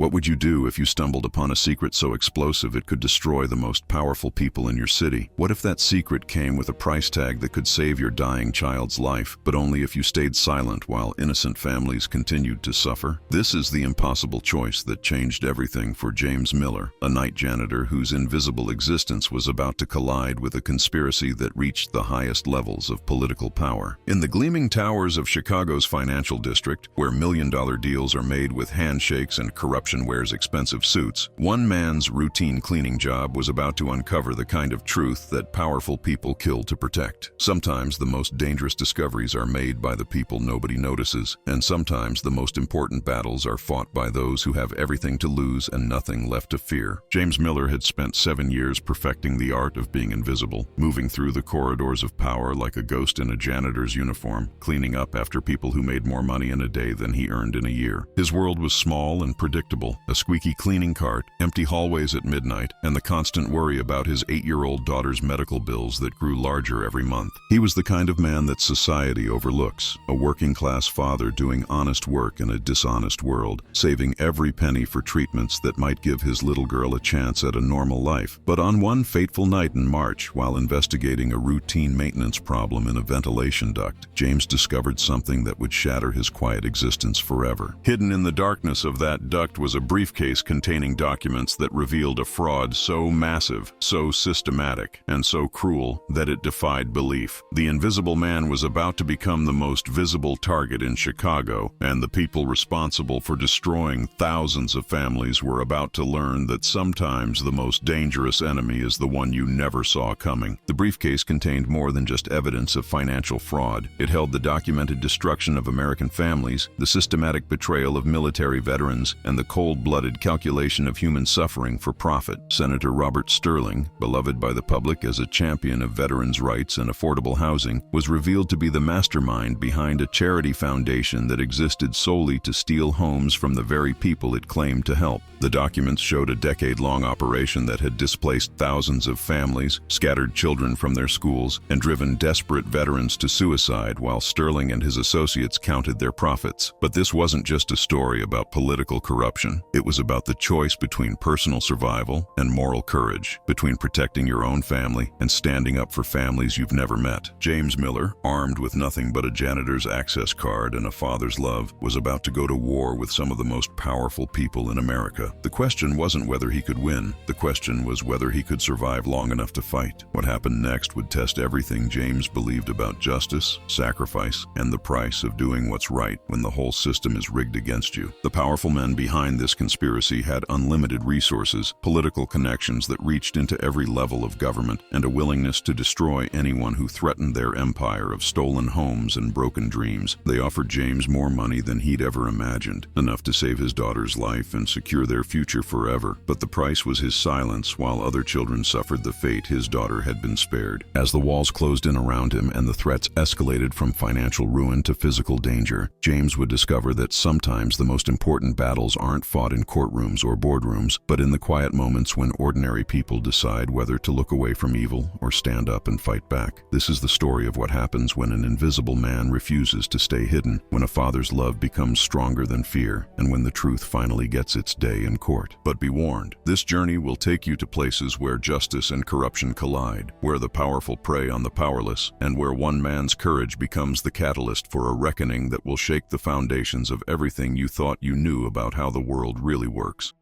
What would you do if you stumbled upon a secret so explosive it could destroy the most powerful people in your city? What if that secret came with a price tag that could save your dying child's life, but only if you stayed silent while innocent families continued to suffer? This is the impossible choice that changed everything for James Miller, a night janitor whose invisible existence was about to collide with a conspiracy that reached the highest levels of political power. In the gleaming towers of Chicago's financial district, where million-dollar deals are made with handshakes and corruption wears expensive suits, one man's routine cleaning job was about to uncover the kind of truth that powerful people kill to protect. Sometimes the most dangerous discoveries are made by the people nobody notices, and sometimes the most important battles are fought by those who have everything to lose and nothing left to fear. James Miller had spent 7 years perfecting the art of being invisible, moving through the corridors of power like a ghost in a janitor's uniform, cleaning up after people who made more money in a day than he earned in a year. His world was small and predictable: a squeaky cleaning cart, empty hallways at midnight, and the constant worry about his 8-year-old daughter's medical bills that grew larger every month. He was the kind of man that society overlooks, a working-class father doing honest work in a dishonest world, saving every penny for treatments that might give his little girl a chance at a normal life. But on one fateful night in March, while investigating a routine maintenance problem in a ventilation duct, James discovered something that would shatter his quiet existence forever. Hidden in the darkness of that duct was a briefcase containing documents that revealed a fraud so massive, so systematic, and so cruel that it defied belief. The invisible man was about to become the most visible target in Chicago, and the people responsible for destroying thousands of families were about to learn that sometimes the most dangerous enemy is the one you never saw coming. The briefcase contained more than just evidence of financial fraud. It held the documented destruction of American families, the systematic betrayal of military veterans, and the cold-blooded calculation of human suffering for profit. Senator Robert Sterling, beloved by the public as a champion of veterans' rights and affordable housing, was revealed to be the mastermind behind a charity foundation that existed solely to steal homes from the very people it claimed to help. The documents showed a decade-long operation that had displaced thousands of families, scattered children from their schools, and driven desperate veterans to suicide while Sterling and his associates counted their profits. But this wasn't just a story about political corruption. It was about the choice between personal survival and moral courage, between protecting your own family and standing up for families you've never met. James Miller, armed with nothing but a janitor's access card and a father's love, was about to go to war with some of the most powerful people in America. The question wasn't whether he could win. The question was whether he could survive long enough to fight. What happened next would test everything James believed about justice, sacrifice, and the price of doing what's right when the whole system is rigged against you. The powerful men behind this conspiracy had unlimited resources, political connections that reached into every level of government, and a willingness to destroy anyone who threatened their empire of stolen homes and broken dreams. They offered James more money than he'd ever imagined, enough to save his daughter's life and secure their future forever. But the price was his silence while other children suffered the fate his daughter had been spared. As the walls closed in around him and the threats escalated from financial ruin to physical danger, James would discover that sometimes the most important battles aren't fought in courtrooms or boardrooms, but in the quiet moments when ordinary people decide whether to look away from evil or stand up and fight back. This is the story of what happens when an invisible man refuses to stay hidden, when a father's love becomes stronger than fear, and when the truth finally gets its day in court. But be warned, this journey will take you to places where justice and corruption collide, where the powerful prey on the powerless, and where one man's courage becomes the catalyst for a reckoning that will shake the foundations of everything you thought you knew about how the world really works.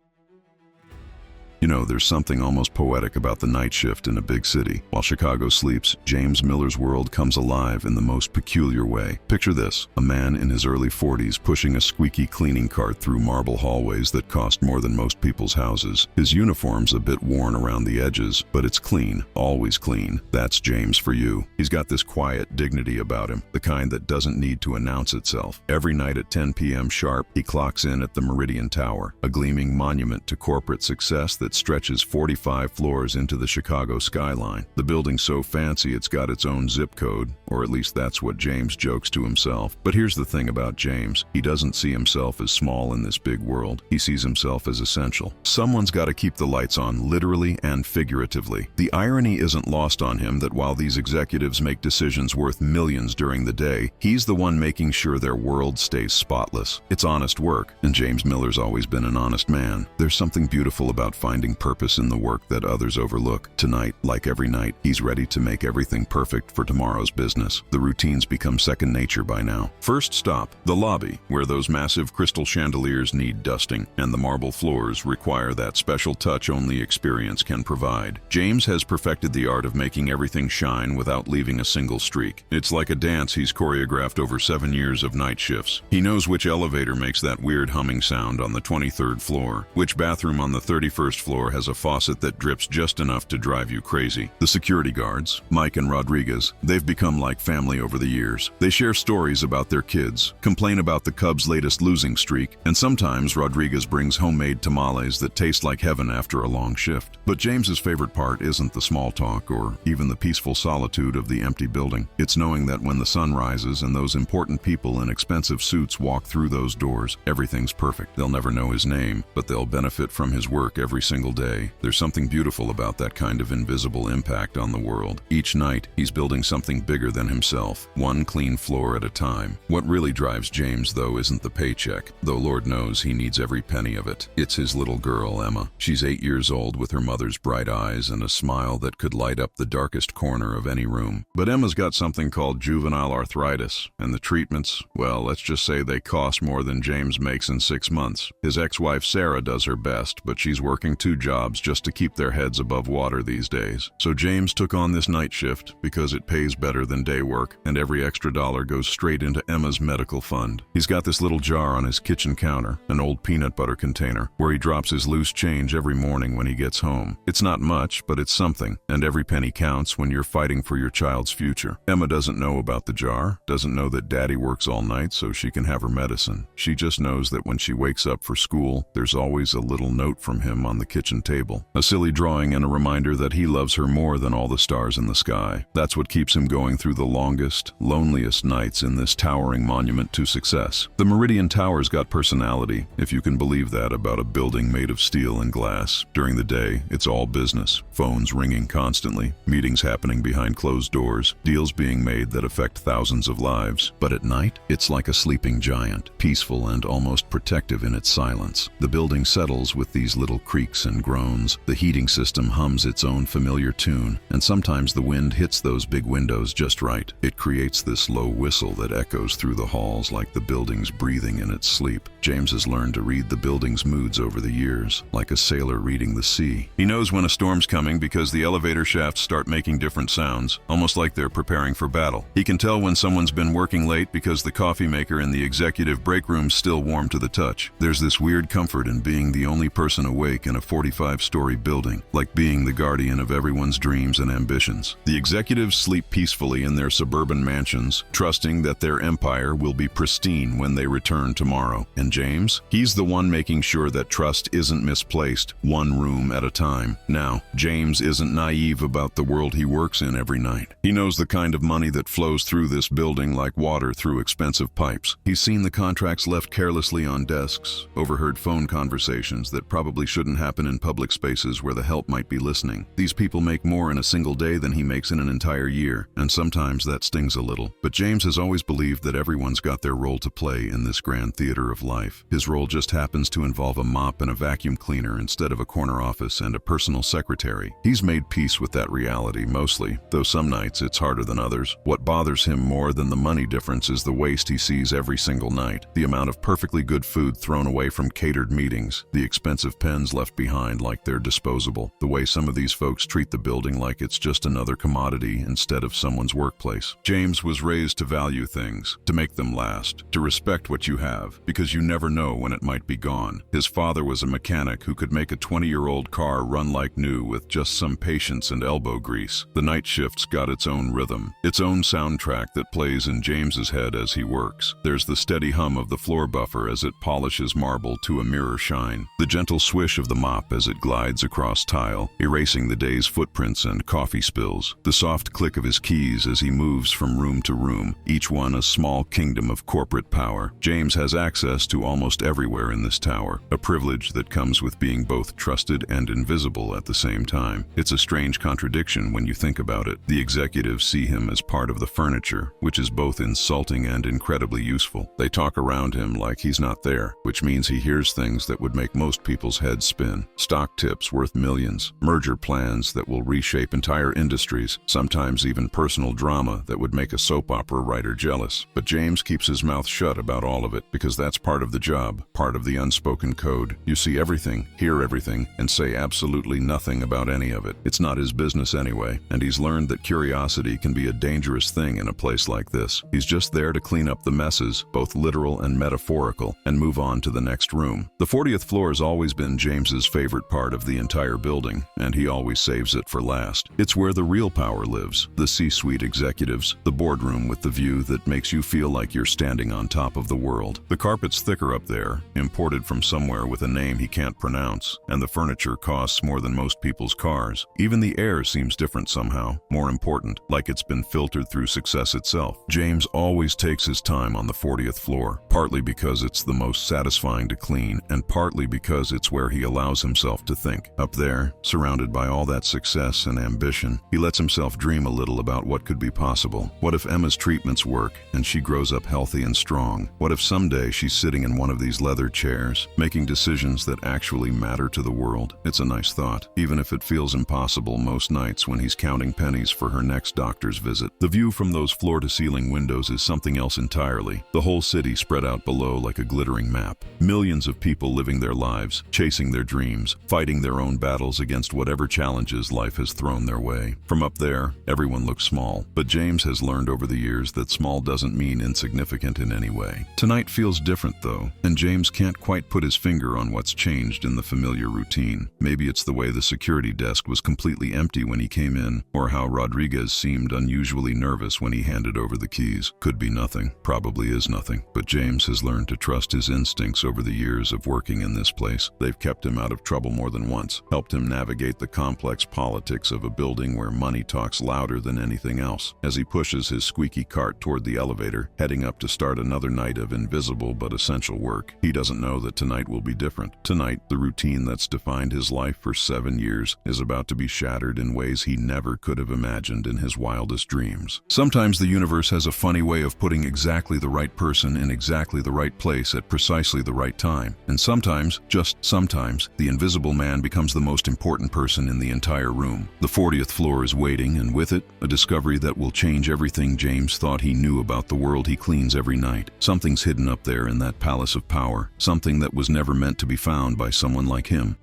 You know, there's something almost poetic about the night shift in a big city. While Chicago sleeps, James Miller's world comes alive in the most peculiar way. Picture this: a man in his early 40s pushing a squeaky cleaning cart through marble hallways that cost more than most people's houses. His uniform's a bit worn around the edges, but it's clean, always clean. That's James for you. He's got this quiet dignity about him, the kind that doesn't need to announce itself. Every night at 10 p.m. sharp, he clocks in at the Meridian Tower, a gleaming monument to corporate success that that stretches 45 floors into the Chicago skyline. The building's so fancy it's got its own zip code, or at least that's what James jokes to himself. But here's the thing about James. He doesn't see himself as small in this big world. He sees himself as essential. Someone's got to keep the lights on, literally and figuratively. The irony isn't lost on him that while these executives make decisions worth millions during the day, he's the one making sure their world stays spotless. It's honest work, and James Miller's always been an honest man. There's something beautiful about finding purpose in the work that others overlook. Tonight, like every night, he's ready to make everything perfect for tomorrow's business. The routines become second nature by now. First stop, the lobby, where those massive crystal chandeliers need dusting, and the marble floors require that special touch only experience can provide. James has perfected the art of making everything shine without leaving a single streak. It's like a dance he's choreographed over 7 years of night shifts. He knows which elevator makes that weird humming sound on the 23rd floor, which bathroom on the 31st floor has a faucet that drips just enough to drive you crazy. The security guards, Mike and Rodriguez, they've become like family over the years. They share stories about their kids, complain about the Cubs' latest losing streak, and sometimes Rodriguez brings homemade tamales that taste like heaven after a long shift. But James's favorite part isn't the small talk or even the peaceful solitude of the empty building. It's knowing that when the sun rises and those important people in expensive suits walk through those doors, everything's perfect. They'll never know his name, but they'll benefit from his work every single day. There's something beautiful about that kind of invisible impact on the world. Each night, he's building something bigger than himself, one clean floor at a time. What really drives James, though, isn't the paycheck, though Lord knows he needs every penny of it. It's his little girl, Emma. She's 8 years old with her mother's bright eyes and a smile that could light up the darkest corner of any room. But Emma's got something called juvenile arthritis, and the treatments, well, let's just say they cost more than James makes in 6 months. His ex-wife Sarah does her best, but she's working 2 jobs just to keep their heads above water these days. So James took on this night shift because it pays better than day work, and every extra dollar goes straight into Emma's medical fund. He's got this little jar on his kitchen counter, an old peanut butter container, where he drops his loose change every morning when he gets home. It's not much, but it's something, and every penny counts when you're fighting for your child's future. Emma doesn't know about the jar, doesn't know that Daddy works all night so she can have her medicine. She just knows that when she wakes up for school, there's always a little note from him on the kitchen table. A silly drawing and a reminder that he loves her more than all the stars in the sky. That's what keeps him going through the longest, loneliest nights in this towering monument to success. The Meridian Tower's got personality, if you can believe that about a building made of steel and glass. During the day, it's all business. Phones ringing constantly, meetings happening behind closed doors, deals being made that affect thousands of lives. But at night, it's like a sleeping giant, peaceful and almost protective in its silence. The building settles with these little creaks and groans. The heating system hums its own familiar tune, and sometimes the wind hits those big windows just right. It creates this low whistle that echoes through the halls like the building's breathing in its sleep. James has learned to read the building's moods over the years, like a sailor reading the sea. He knows when a storm's coming because the elevator shafts start making different sounds, almost like they're preparing for battle. He can tell when someone's been working late because the coffee maker in the executive break room's still warm to the touch. There's this weird comfort in being the only person awake in a 45-story building, like being the guardian of everyone's dreams and ambitions. The executives sleep peacefully in their suburban mansions, trusting that their empire will be pristine when they return tomorrow. And James? He's the one making sure that trust isn't misplaced, one room at a time. Now, James isn't naive about the world he works in every night. He knows the kind of money that flows through this building like water through expensive pipes. He's seen the contracts left carelessly on desks, overheard phone conversations that probably shouldn't happen in public spaces where the help might be listening. These people make more in a single day than he makes in an entire year, and sometimes that stings a little. But James has always believed that everyone's got their role to play in this grand theater of life. His role just happens to involve a mop and a vacuum cleaner instead of a corner office and a personal secretary. He's made peace with that reality mostly, though some nights it's harder than others. What bothers him more than the money difference is the waste he sees every single night. The amount of perfectly good food thrown away from catered meetings, the expensive pens left behind like they're disposable, the way some of these folks treat the building like it's just another commodity instead of someone's workplace. James was raised to value things, to make them last, to respect what you have, because you never know when it might be gone. His father was a mechanic who could make a 20-year-old car run like new with just some patience and elbow grease. The night shift's got its own rhythm, its own soundtrack that plays in James's head as he works. There's the steady hum of the floor buffer as it polishes marble to a mirror shine, the gentle swish of the mop stop as it glides across tile, erasing the day's footprints and coffee spills. The soft click of his keys as he moves from room to room, each one a small kingdom of corporate power. James has access to almost everywhere in this tower, a privilege that comes with being both trusted and invisible at the same time. It's a strange contradiction when you think about it. The executives see him as part of the furniture, which is both insulting and incredibly useful. They talk around him like he's not there, which means he hears things that would make most people's heads spin. Stock tips worth millions, merger plans that will reshape entire industries, sometimes even personal drama that would make a soap opera writer jealous. But James keeps his mouth shut about all of it because that's part of the job, part of the unspoken code. You see everything, hear everything, and say absolutely nothing about any of it. It's not his business anyway, and he's learned that curiosity can be a dangerous thing in a place like this. He's just there to clean up the messes, both literal and metaphorical, and move on to the next room. The 40th floor has always been James's favorite part of the entire building, and he always saves it for last. It's where the real power lives, the C-suite executives, the boardroom with the view that makes you feel like you're standing on top of the world. The carpet's thicker up there, imported from somewhere with a name he can't pronounce, and the furniture costs more than most people's cars. Even the air seems different somehow, more important, like it's been filtered through success itself. James always takes his time on the 40th floor, partly because it's the most satisfying to clean, and partly because it's where he allows himself to think. Up there, surrounded by all that success and ambition, he lets himself dream a little about what could be possible. What if Emma's treatments work and she grows up healthy and strong? What if someday she's sitting in one of these leather chairs, making decisions that actually matter to the world? It's a nice thought, even if it feels impossible most nights when he's counting pennies for her next doctor's visit. The view from those floor-to-ceiling windows is something else entirely. The whole city spread out below like a glittering map. Millions of people living their lives, chasing their dreams, fighting their own battles against whatever challenges life has thrown their way. From up there, everyone looks small, but James has learned over the years that small doesn't mean insignificant in any way. Tonight feels different though, and James can't quite put his finger on what's changed in the familiar routine. Maybe it's the way the security desk was completely empty when he came in, or how Rodriguez seemed unusually nervous when he handed over the keys. Could be nothing, probably is nothing, but James has learned to trust his instincts over the years of working in this place. They've kept him out of trouble more than once, helped him navigate the complex politics of a building where money talks louder than anything else. As he pushes his squeaky cart toward the elevator, heading up to start another night of invisible but essential work, he doesn't know that tonight will be different. Tonight, the routine that's defined his life for 7 years is about to be shattered in ways he never could have imagined in his wildest dreams. Sometimes the universe has a funny way of putting exactly the right person in exactly the right place at precisely the right time. And sometimes, just sometimes, the invisible man becomes the most important person in the entire room. The 40th floor is waiting, and with it, a discovery that will change everything James thought he knew about the world he cleans every night. Something's hidden up there in that palace of power, something that was never meant to be found by someone like him.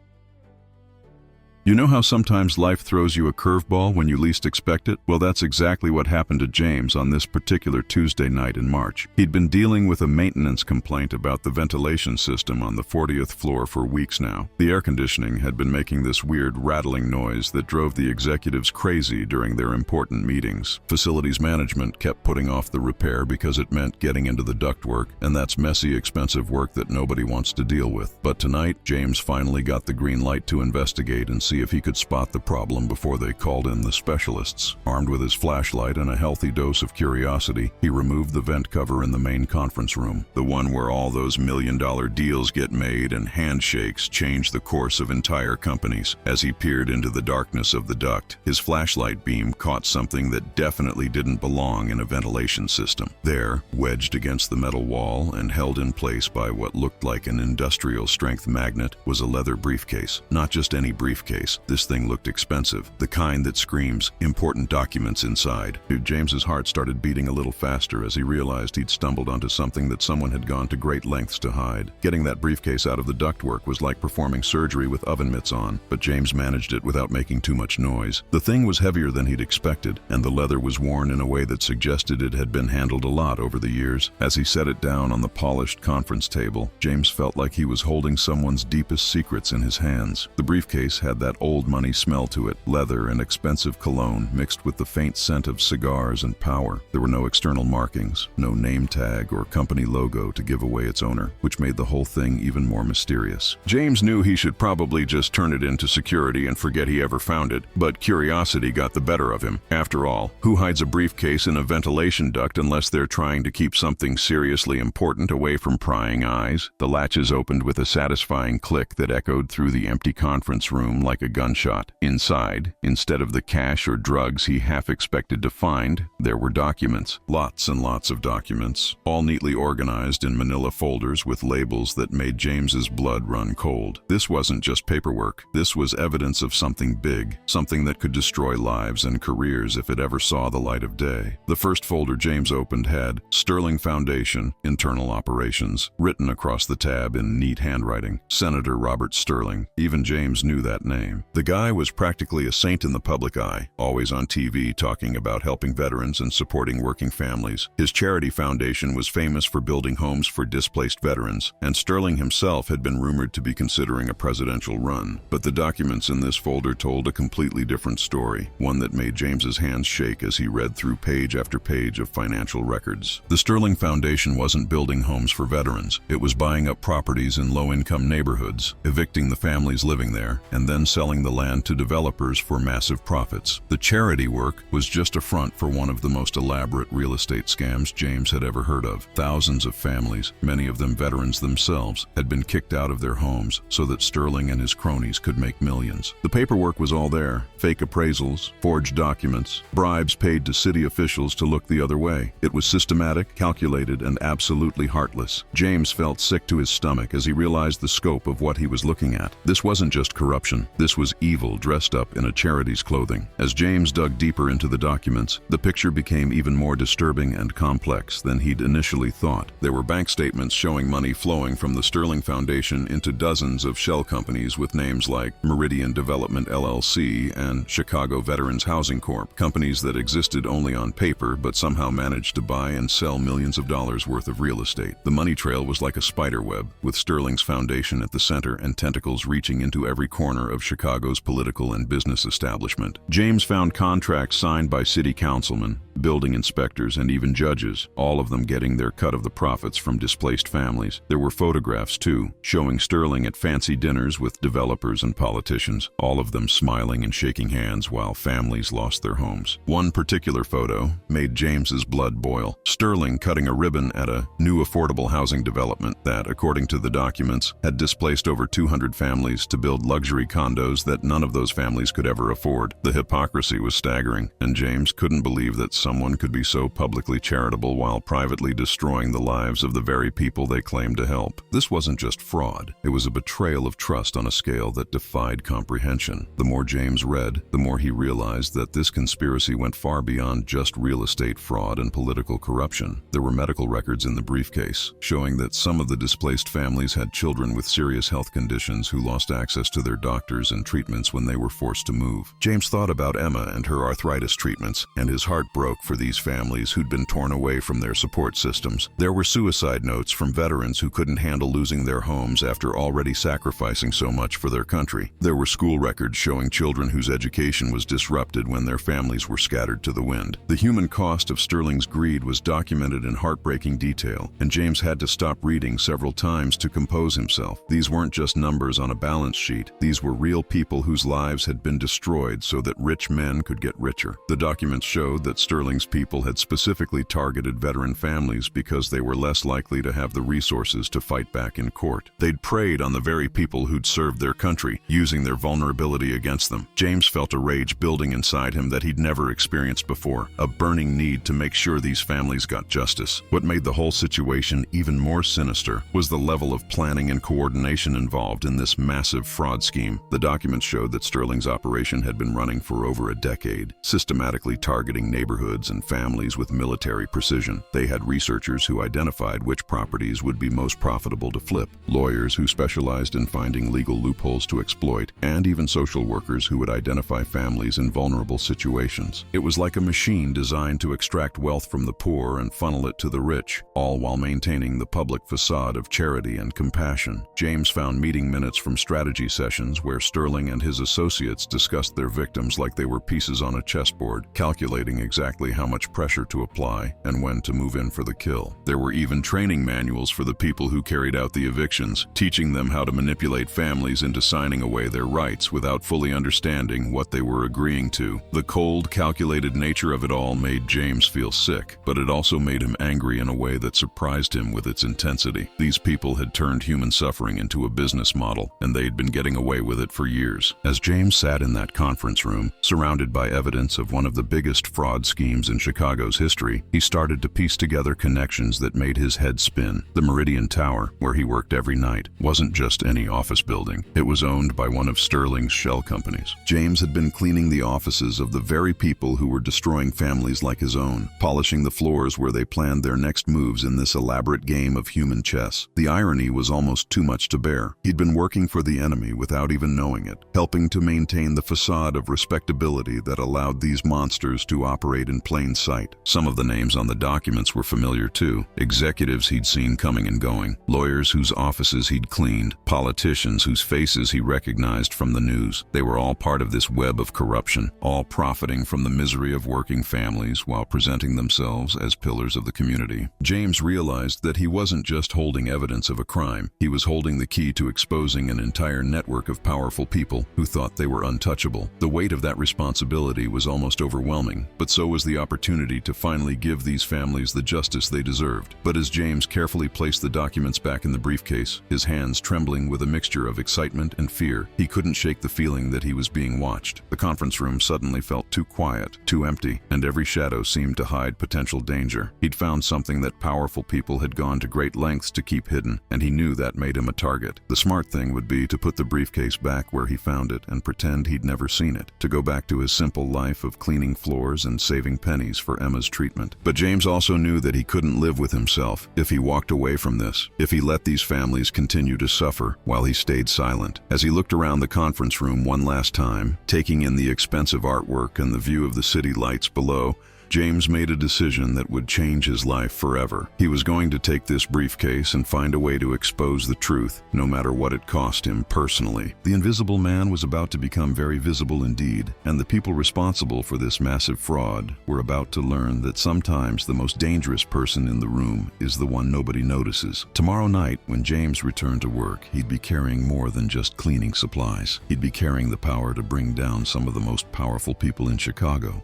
You know how sometimes life throws you a curveball when you least expect it? Well, that's exactly what happened to James on this particular Tuesday night in March. He'd been dealing with a maintenance complaint about the ventilation system on the 40th floor for weeks now. The air conditioning had been making this weird rattling noise that drove the executives crazy during their important meetings. Facilities management kept putting off the repair because it meant getting into the ductwork, and that's messy, expensive work that nobody wants to deal with. But tonight, James finally got the green light to investigate and see if he could spot the problem before they called in the specialists. Armed with his flashlight and a healthy dose of curiosity, he removed the vent cover in the main conference room, the one where all those million-dollar deals get made and handshakes change the course of entire companies. As he peered into the darkness of the duct, his flashlight beam caught something that definitely didn't belong in a ventilation system. There, wedged against the metal wall and held in place by what looked like an industrial-strength magnet, was a leather briefcase. Not just any briefcase. This thing looked expensive, the kind that screams, important documents inside. James's heart started beating a little faster as he realized he'd stumbled onto something that someone had gone to great lengths to hide. Getting that briefcase out of the ductwork was like performing surgery with oven mitts on, but James managed it without making too much noise. The thing was heavier than he'd expected, and the leather was worn in a way that suggested it had been handled a lot over the years. As he set it down on the polished conference table, James felt like he was holding someone's deepest secrets in his hands. The briefcase had that that old money smell to it, leather and expensive cologne mixed with the faint scent of cigars and power. There were no external markings, no name tag or company logo to give away its owner, which made the whole thing even more mysterious. James knew he should probably just turn it into security and forget he ever found it, but curiosity got the better of him. After all, who hides a briefcase in a ventilation duct unless they're trying to keep something seriously important away from prying eyes? The latches opened with a satisfying click that echoed through the empty conference room like a gunshot. Inside, instead of the cash or drugs he half expected to find, there were documents. Lots and lots of documents, all neatly organized in manila folders with labels that made James's blood run cold. This wasn't just paperwork. This was evidence of something big, something that could destroy lives and careers if it ever saw the light of day. The first folder James opened had Sterling Foundation, Internal Operations, written across the tab in neat handwriting. Senator Robert Sterling. Even James knew that name. The guy was practically a saint in the public eye, always on TV talking about helping veterans and supporting working families. His charity foundation was famous for building homes for displaced veterans, and Sterling himself had been rumored to be considering a presidential run. But the documents in this folder told a completely different story, one that made James's hands shake as he read through page after page of financial records. The Sterling Foundation wasn't building homes for veterans. It was buying up properties in low-income neighborhoods, evicting the families living there, and then selling the land to developers for massive profits. The charity work was just a front for one of the most elaborate real estate scams James had ever heard of. Thousands of families, many of them veterans themselves, had been kicked out of their homes so that Sterling and his cronies could make millions. The paperwork was all there. Fake appraisals, forged documents, bribes paid to city officials to look the other way. It was systematic, calculated, and absolutely heartless. James felt sick to his stomach as he realized the scope of what he was looking at. This wasn't just corruption. This was evil dressed up in a charity's clothing. As James dug deeper into the documents, the picture became even more disturbing and complex than he'd initially thought. There were bank statements showing money flowing from the Sterling Foundation into dozens of shell companies with names like Meridian Development LLC and Chicago Veterans Housing Corp., companies that existed only on paper but somehow managed to buy and sell millions of dollars worth of real estate. The money trail was like a spider web, with Sterling's foundation at the center and tentacles reaching into every corner of Chicago's political and business establishment. James found contracts signed by city councilmen, building inspectors, and even judges, all of them getting their cut of the profits from displaced families. There were photographs, too, showing Sterling at fancy dinners with developers and politicians, all of them smiling and shaking hands while families lost their homes. One particular photo made James's blood boil. Sterling cutting a ribbon at a new affordable housing development that, according to the documents, had displaced over 200 families to build luxury condos that none of those families could ever afford. The hypocrisy was staggering, and James couldn't believe that someone could be so publicly charitable while privately destroying the lives of the very people they claimed to help. This wasn't just fraud. It was a betrayal of trust on a scale that defied comprehension. The more James read, the more he realized that this conspiracy went far beyond just real estate fraud and political corruption. There were medical records in the briefcase, showing that some of the displaced families had children with serious health conditions who lost access to their doctors and treatments when they were forced to move. James thought about Emma and her arthritis treatments, and his heart broke for these families who'd been torn away from their support systems. There were suicide notes from veterans who couldn't handle losing their homes after already sacrificing so much for their country. There were school records showing children whose education was disrupted when their families were scattered to the wind. The human cost of Sterling's greed was documented in heartbreaking detail, and James had to stop reading several times to compose himself. These weren't just numbers on a balance sheet. These were real people whose lives had been destroyed so that rich men could get richer. The documents showed that Sterling's people had specifically targeted veteran families because they were less likely to have the resources to fight back in court. They'd preyed on the very people who'd served their country, using their vulnerability against them. James felt a rage building inside him that he'd never experienced before, a burning need to make sure these families got justice. What made the whole situation even more sinister was the level of planning and coordination involved in this massive fraud scheme. The documents showed that Sterling's operation had been running for over a decade, systematically targeting neighborhoods and families with military precision. They had researchers who identified which properties would be most profitable to flip, lawyers who specialized in finding legal loopholes to exploit, and even social workers who would identify families in vulnerable situations. It was like a machine designed to extract wealth from the poor and funnel it to the rich, all while maintaining the public facade of charity and compassion. James found meeting minutes from strategy sessions where Sterling and his associates discussed their victims like they were pieces on a chessboard, calculating exactly how much pressure to apply and when to move in for the kill. There were even training manuals for the people who carried out the evictions, teaching them how to manipulate families into signing away their rights without fully understanding what they were agreeing to. The cold, calculated nature of it all made James feel sick, but it also made him angry in a way that surprised him with its intensity. These people had turned human suffering into a business model, and they'd been getting away with it for years. As James sat in that conference room, surrounded by evidence of one of the biggest fraud schemes in Chicago's history, he started to piece together connections that made his head spin. The Meridian Tower, where he worked every night, wasn't just any office building. It was owned by one of Sterling's shell companies. James had been cleaning the offices of the very people who were destroying families like his own, polishing the floors where they planned their next moves in this elaborate game of human chess. The irony was almost too much to bear. He'd been working for the enemy without even knowing it, helping to maintain the facade of respectability that allowed these monsters to operate in plain sight. Some of the names on the documents were familiar too. Executives he'd seen coming and going, lawyers whose offices he'd cleaned, politicians whose faces he recognized from the news. They were all part of this web of corruption, all profiting from the misery of working families while presenting themselves as pillars of the community. James realized that he wasn't just holding evidence of a crime, he was holding the key to exposing an entire network of powerful people who thought they were untouchable. The weight of that responsibility was almost overwhelming, but so was the opportunity to finally give these families the justice they deserved. But as James carefully placed the documents back in the briefcase, his hands trembling with a mixture of excitement and fear, he couldn't shake the feeling that he was being watched. The conference room suddenly felt too quiet, too empty, and every shadow seemed to hide potential danger. He'd found something that powerful people had gone to great lengths to keep hidden, and he knew that made him a target. The smart thing would be to put the briefcase back where he found it and pretend he'd never seen it, to go back to his simple life of cleaning floors and saving pennies for Emma's treatment. But James also knew that he couldn't live with himself if he walked away from this, if he let these families continue to suffer while he stayed silent. As he looked around the conference room one last time, taking in the expensive artwork and the view of the city lights below, James made a decision that would change his life forever. He was going to take this briefcase and find a way to expose the truth, no matter what it cost him personally. The Invisible Man was about to become very visible indeed, and the people responsible for this massive fraud were about to learn that sometimes the most dangerous person in the room is the one nobody notices. Tomorrow night, when James returned to work, he'd be carrying more than just cleaning supplies. He'd be carrying the power to bring down some of the most powerful people in Chicago.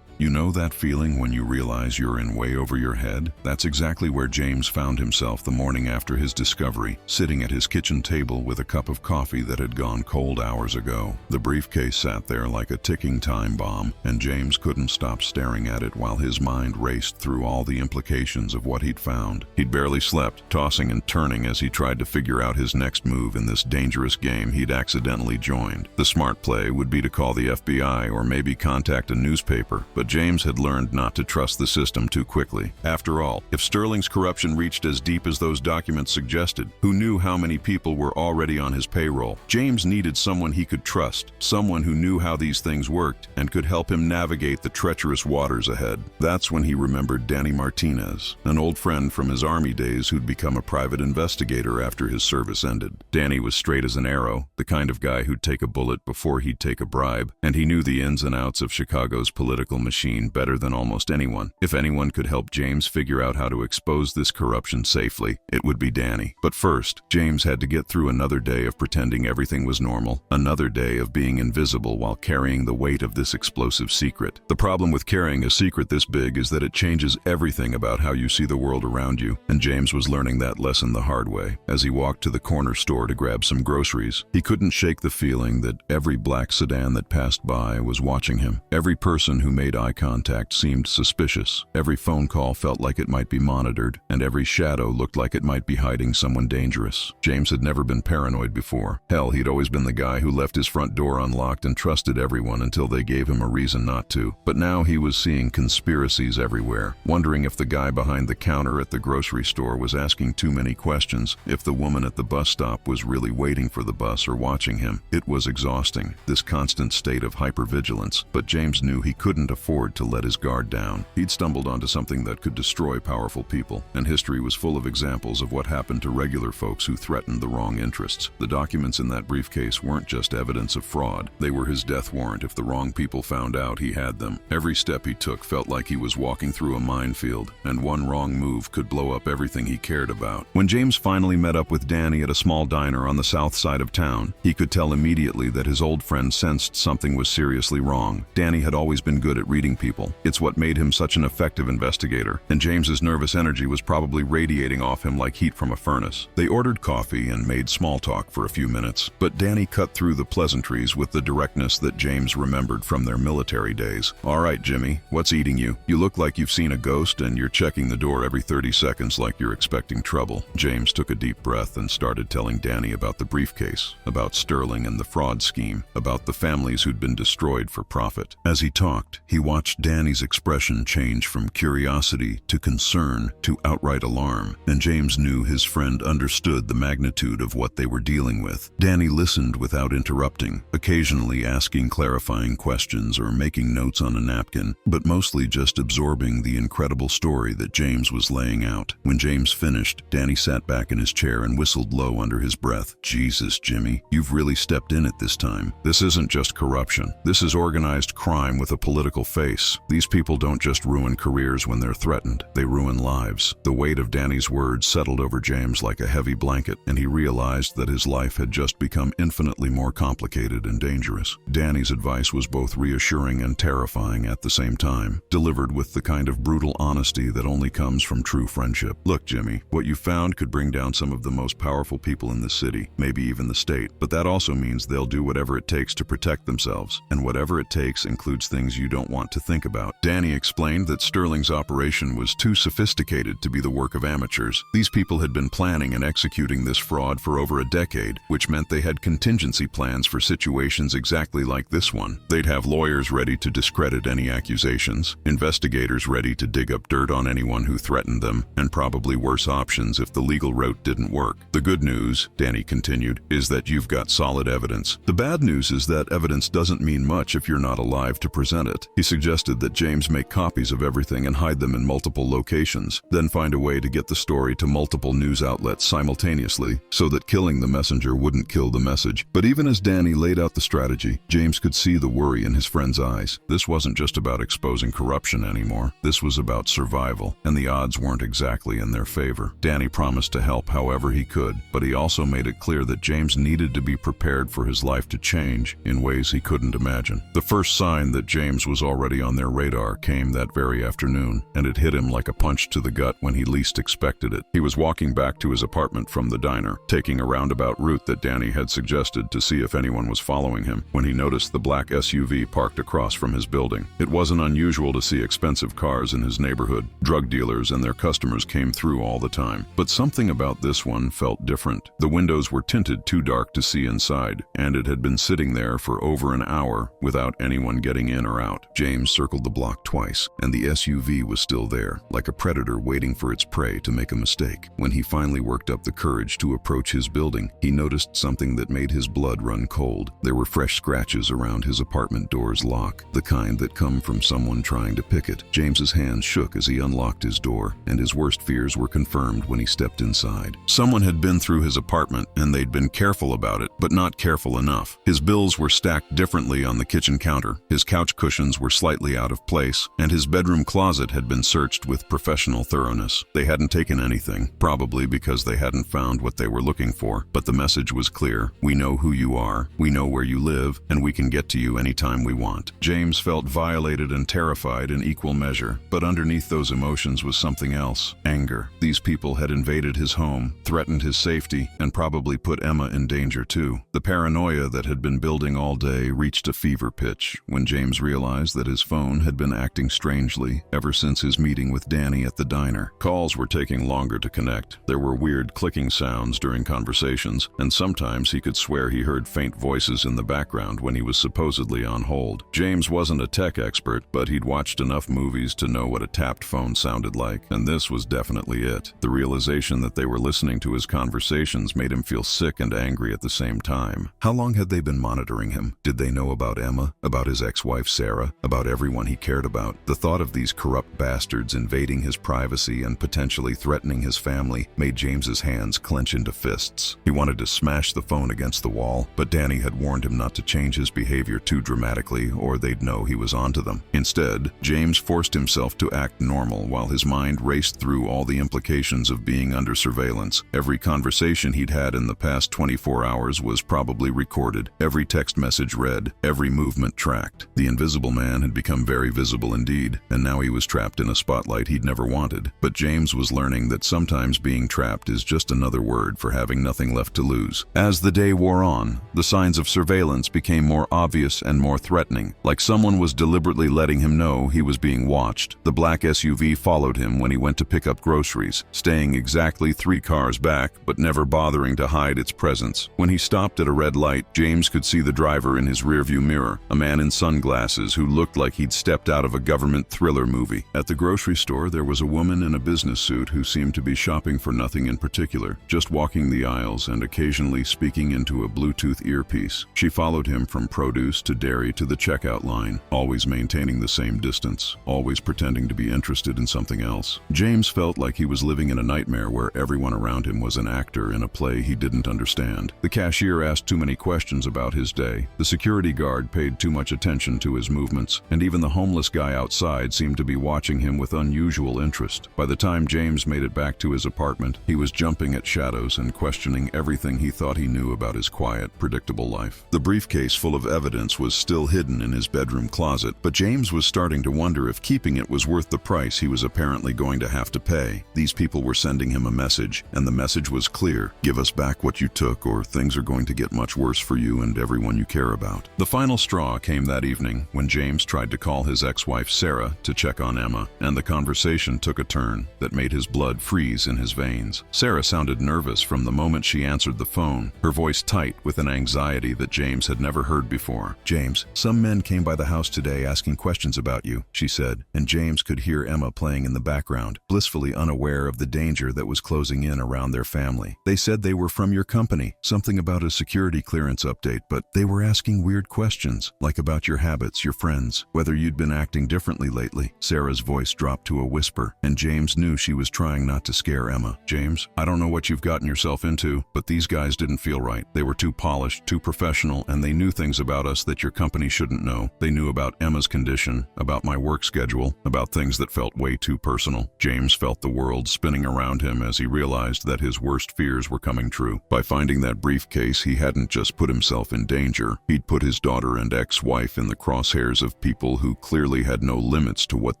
You know that feeling when you realize you're in way over your head? That's exactly where James found himself the morning after his discovery, sitting at his kitchen table with a cup of coffee that had gone cold hours ago. The briefcase sat there like a ticking time bomb, and James couldn't stop staring at it while his mind raced through all the implications of what he'd found. He'd barely slept, tossing and turning as he tried to figure out his next move in this dangerous game he'd accidentally joined. The smart play would be to call the FBI or maybe contact a newspaper, but James had learned not to trust the system too quickly. After all, if Sterling's corruption reached as deep as those documents suggested, who knew how many people were already on his payroll? James needed someone he could trust, someone who knew how these things worked and could help him navigate the treacherous waters ahead. That's when he remembered Danny Martinez, an old friend from his army days who'd become a private investigator after his service ended. Danny was straight as an arrow, the kind of guy who'd take a bullet before he'd take a bribe, and he knew the ins and outs of Chicago's political machine better than almost anyone. If anyone could help James figure out how to expose this corruption safely, it would be Danny. But first, James had to get through another day of pretending everything was normal, another day of being invisible while carrying the weight of this explosive secret. The problem with carrying a secret this big is that it changes everything about how you see the world around you, and James was learning that lesson the hard way. As he walked to the corner store to grab some groceries, he couldn't shake the feeling that every black sedan that passed by was watching him. Every person who made eye contact seemed suspicious. Every phone call felt like it might be monitored, and every shadow looked like it might be hiding someone dangerous. James had never been paranoid before. Hell, he'd always been the guy who left his front door unlocked and trusted everyone until they gave him a reason not to. But now he was seeing conspiracies everywhere, wondering if the guy behind the counter at the grocery store was asking too many questions, if the woman at the bus stop was really waiting for the bus or watching him. It was exhausting, this constant state of hypervigilance, but James knew he couldn't afford afford to let his guard down. He'd stumbled onto something that could destroy powerful people, and history was full of examples of what happened to regular folks who threatened the wrong interests. The documents in that briefcase weren't just evidence of fraud. They were his death warrant if the wrong people found out he had them. Every step he took felt like he was walking through a minefield, and one wrong move could blow up everything he cared about. When James finally met up with Danny at a small diner on the south side of town, he could tell immediately that his old friend sensed something was seriously wrong. Danny had always been good at reading people. It's what made him such an effective investigator, and James's nervous energy was probably radiating off him like heat from a furnace. They ordered coffee and made small talk for a few minutes, but Danny cut through the pleasantries with the directness that James remembered from their military days. "All right, Jimmy, what's eating you? You look like you've seen a ghost and you're checking the door every 30 seconds like you're expecting trouble." James took a deep breath and started telling Danny about the briefcase, about Sterling and the fraud scheme, about the families who'd been destroyed for profit. As he talked, he watched Danny's expression change from curiosity to concern to outright alarm, and James knew his friend understood the magnitude of what they were dealing with. Danny listened without interrupting, occasionally asking clarifying questions or making notes on a napkin, but mostly just absorbing the incredible story that James was laying out. When James finished, Danny sat back in his chair and whistled low under his breath. "Jesus, Jimmy, you've really stepped in it this time. This isn't just corruption. This is organized crime with a political face. These people don't just ruin careers when they're threatened. They ruin lives." The weight of Danny's words settled over James like a heavy blanket, and he realized that his life had just become infinitely more complicated and dangerous. Danny's advice was both reassuring and terrifying at the same time, delivered with the kind of brutal honesty that only comes from true friendship. "Look, Jimmy, what you found could bring down some of the most powerful people in the city, maybe even the state, but that also means they'll do whatever it takes to protect themselves, and whatever it takes includes things you don't want to think about." Danny explained that Sterling's operation was too sophisticated to be the work of amateurs. These people had been planning and executing this fraud for over a decade, which meant they had contingency plans for situations exactly like this one. They'd have lawyers ready to discredit any accusations, investigators ready to dig up dirt on anyone who threatened them, and probably worse options if the legal route didn't work. "The good news," Danny continued, "is that you've got solid evidence. The bad news is that evidence doesn't mean much if you're not alive to present it." He suggested that James make copies of everything and hide them in multiple locations, then find a way to get the story to multiple news outlets simultaneously, so that killing the messenger wouldn't kill the message. But even as Danny laid out the strategy, James could see the worry in his friend's eyes. This wasn't just about exposing corruption anymore. This was about survival, and the odds weren't exactly in their favor. Danny promised to help however he could, but he also made it clear that James needed to be prepared for his life to change in ways he couldn't imagine. The first sign that James was already on their radar came that very afternoon, and it hit him like a punch to the gut when he least expected it. He was walking back to his apartment from the diner, taking a roundabout route that Danny had suggested to see if anyone was following him, when he noticed the black SUV parked across from his building. It wasn't unusual to see expensive cars in his neighborhood. Drug dealers and their customers came through all the time. But something about this one felt different. The windows were tinted too dark to see inside, and it had been sitting there for over an hour without anyone getting in or out. James circled the block twice, and the SUV was still there, like a predator waiting for its prey to make a mistake. When he finally worked up the courage to approach his building, he noticed something that made his blood run cold. There were fresh scratches around his apartment door's lock, the kind that come from someone trying to pick it. James's hands shook as he unlocked his door, and his worst fears were confirmed when he stepped inside. Someone had been through his apartment, and they'd been careful about it, but not careful enough. His bills were stacked differently on the kitchen counter, his couch cushions were slightly out of place, and his bedroom closet had been searched with professional thoroughness. They hadn't taken anything, probably because they hadn't found what they were looking for, but the message was clear. "We know who you are, we know where you live, and we can get to you anytime we want." James felt violated and terrified in equal measure, but underneath those emotions was something else: anger. These people had invaded his home, threatened his safety, and probably put Emma in danger too. The paranoia that had been building all day reached a fever pitch when James realized that his phone had been acting strangely ever since his meeting with Danny at the diner. Calls were taking longer to connect. There were weird clicking sounds during conversations, and sometimes he could swear he heard faint voices in the background when he was supposedly on hold. James wasn't a tech expert, but he'd watched enough movies to know what a tapped phone sounded like, and this was definitely it. The realization that they were listening to his conversations made him feel sick and angry at the same time. How long had they been monitoring him? Did they know about Emma, about his ex-wife Sarah, about about everyone he cared about. The thought of these corrupt bastards invading his privacy and potentially threatening his family made James's hands clench into fists. He wanted to smash the phone against the wall, but Danny had warned him not to change his behavior too dramatically or they'd know he was onto them. Instead, James forced himself to act normal while his mind raced through all the implications of being under surveillance. Every conversation he'd had in the past 24 hours was probably recorded, every text message read, every movement tracked. The invisible man had become very visible indeed, and now he was trapped in a spotlight he'd never wanted. But James was learning that sometimes being trapped is just another word for having nothing left to lose. As the day wore on, the signs of surveillance became more obvious and more threatening, like someone was deliberately letting him know he was being watched. The black SUV followed him when he went to pick up groceries, staying exactly 3 cars back, but never bothering to hide its presence. When he stopped at a red light, James could see the driver in his rearview mirror, a man in sunglasses who looked like he'd stepped out of a government thriller movie. At the grocery store, there was a woman in a business suit who seemed to be shopping for nothing in particular, just walking the aisles and occasionally speaking into a Bluetooth earpiece. She followed him from produce to dairy to the checkout line, always maintaining the same distance, always pretending to be interested in something else. James felt like he was living in a nightmare where everyone around him was an actor in a play he didn't understand. The cashier asked too many questions about his day. The security guard paid too much attention to his movements, and even the homeless guy outside seemed to be watching him with unusual interest. By the time James made it back to his apartment, he was jumping at shadows and questioning everything he thought he knew about his quiet, predictable life. The briefcase full of evidence was still hidden in his bedroom closet, but James was starting to wonder if keeping it was worth the price he was apparently going to have to pay. These people were sending him a message, and the message was clear: give us back what you took, or things are going to get much worse for you and everyone you care about. The final straw came that evening when James tried to call his ex-wife Sarah to check on Emma, and the conversation took a turn that made his blood freeze in his veins. Sarah sounded nervous from the moment she answered the phone, her voice tight with an anxiety that James had never heard before. "James, some men came by the house today asking questions about you," she said, and James could hear Emma playing in the background, blissfully unaware of the danger that was closing in around their family. "They said they were from your company, something about a security clearance update, but they were asking weird questions, like about your habits, your friends, whether you'd been acting differently lately." Sarah's voice dropped to a whisper, and James knew she was trying not to scare Emma. "James, I don't know what you've gotten yourself into, but these guys didn't feel right. They were too polished, too professional, and they knew things about us that your company shouldn't know. They knew about Emma's condition, about my work schedule, about things that felt way too personal." James felt the world spinning around him as he realized that his worst fears were coming true. By finding that briefcase, he hadn't just put himself in danger, he'd put his daughter and ex-wife in the crosshairs of people who clearly had no limits to what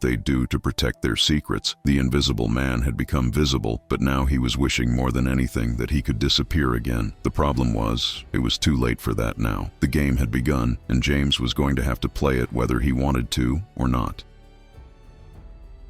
they'd do to protect their secrets. The invisible man had become visible, but now he was wishing more than anything that he could disappear again. The problem was, it was too late for that now. The game had begun, and James was going to have to play it whether he wanted to or not.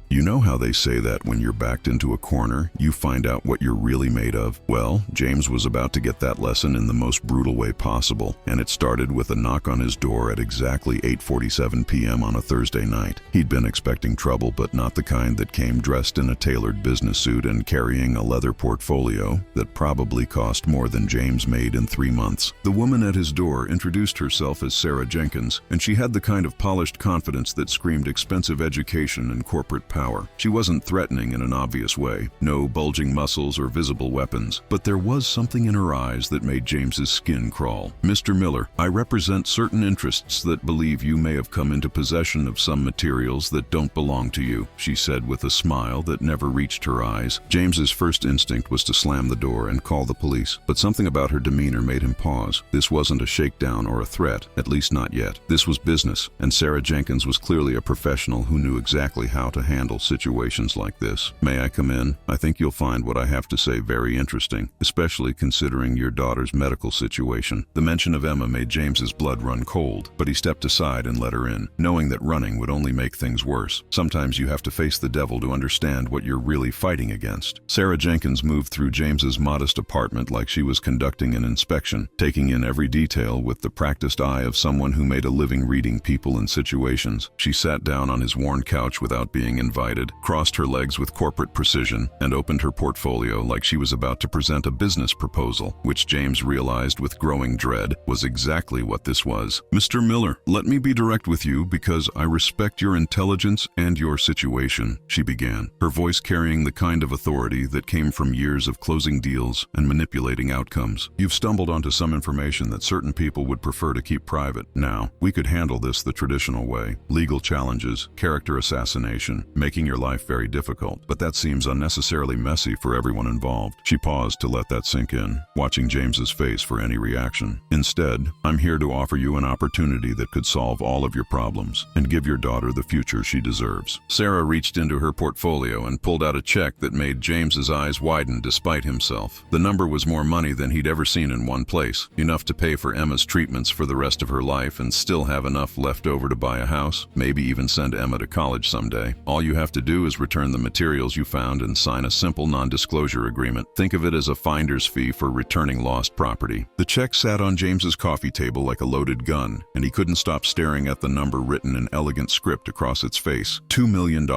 You know how they say that when you're backed into a corner, you find out what you're really made of? Well, James was about to get that lesson in the most brutal way possible, and it started with a knock on his door at exactly 8:47 p.m. on a Thursday night. He'd been expecting trouble, but not the kind that came dressed in a tailored business suit and carrying a leather portfolio that probably cost more than James made in 3 months. The woman at his door introduced herself as Sarah Jenkins, and she had the kind of polished confidence that screamed expensive education and corporate power. She wasn't threatening in an obvious way, no bulging muscles or visible weapons, but there was something in her eyes that made James's skin crawl. "Mr. Miller, I represent certain interests that believe you may have come into possession of some materials that don't belong to you," she said with a smile that never reached her eyes. James's first instinct was to slam the door and call the police, but something about her demeanor made him pause. This wasn't a shakedown or a threat, at least not yet. This was business, and Sarah Jenkins was clearly a professional who knew exactly how to handle situations like this. "May I come in? I think you'll find what I have to say very interesting, especially considering your daughter's medical situation." The mention of Emma made James's blood run cold, but he stepped aside and let her in, knowing that running would only make things worse. Sometimes you have to face the devil to understand what you're really fighting against. Sarah Jenkins moved through James's modest apartment like she was conducting an inspection, taking in every detail with the practiced eye of someone who made a living reading people and situations. She sat down on his worn couch without being invited uninvited, crossed her legs with corporate precision, and opened her portfolio like she was about to present a business proposal, which James realized with growing dread was exactly what this was. "Mr. Miller, let me be direct with you because I respect your intelligence and your situation," she began, her voice carrying the kind of authority that came from years of closing deals and manipulating outcomes. "You've stumbled onto some information that certain people would prefer to keep private. Now, we could handle this the traditional way. Legal challenges, character assassination, making your life very difficult, but that seems unnecessarily messy for everyone involved." She paused to let that sink in, watching James's face for any reaction. "Instead, I'm here to offer you an opportunity that could solve all of your problems and give your daughter the future she deserves." Sarah reached into her portfolio and pulled out a check that made James's eyes widen despite himself. The number was more money than he'd ever seen in one place, enough to pay for Emma's treatments for the rest of her life and still have enough left over to buy a house, maybe even send Emma to college someday. "All you have to do is return the materials you found and sign a simple non-disclosure agreement. Think of it as a finder's fee for returning lost property." The check sat on James's coffee table like a loaded gun, and he couldn't stop staring at the number written in elegant script across its face. $2 million.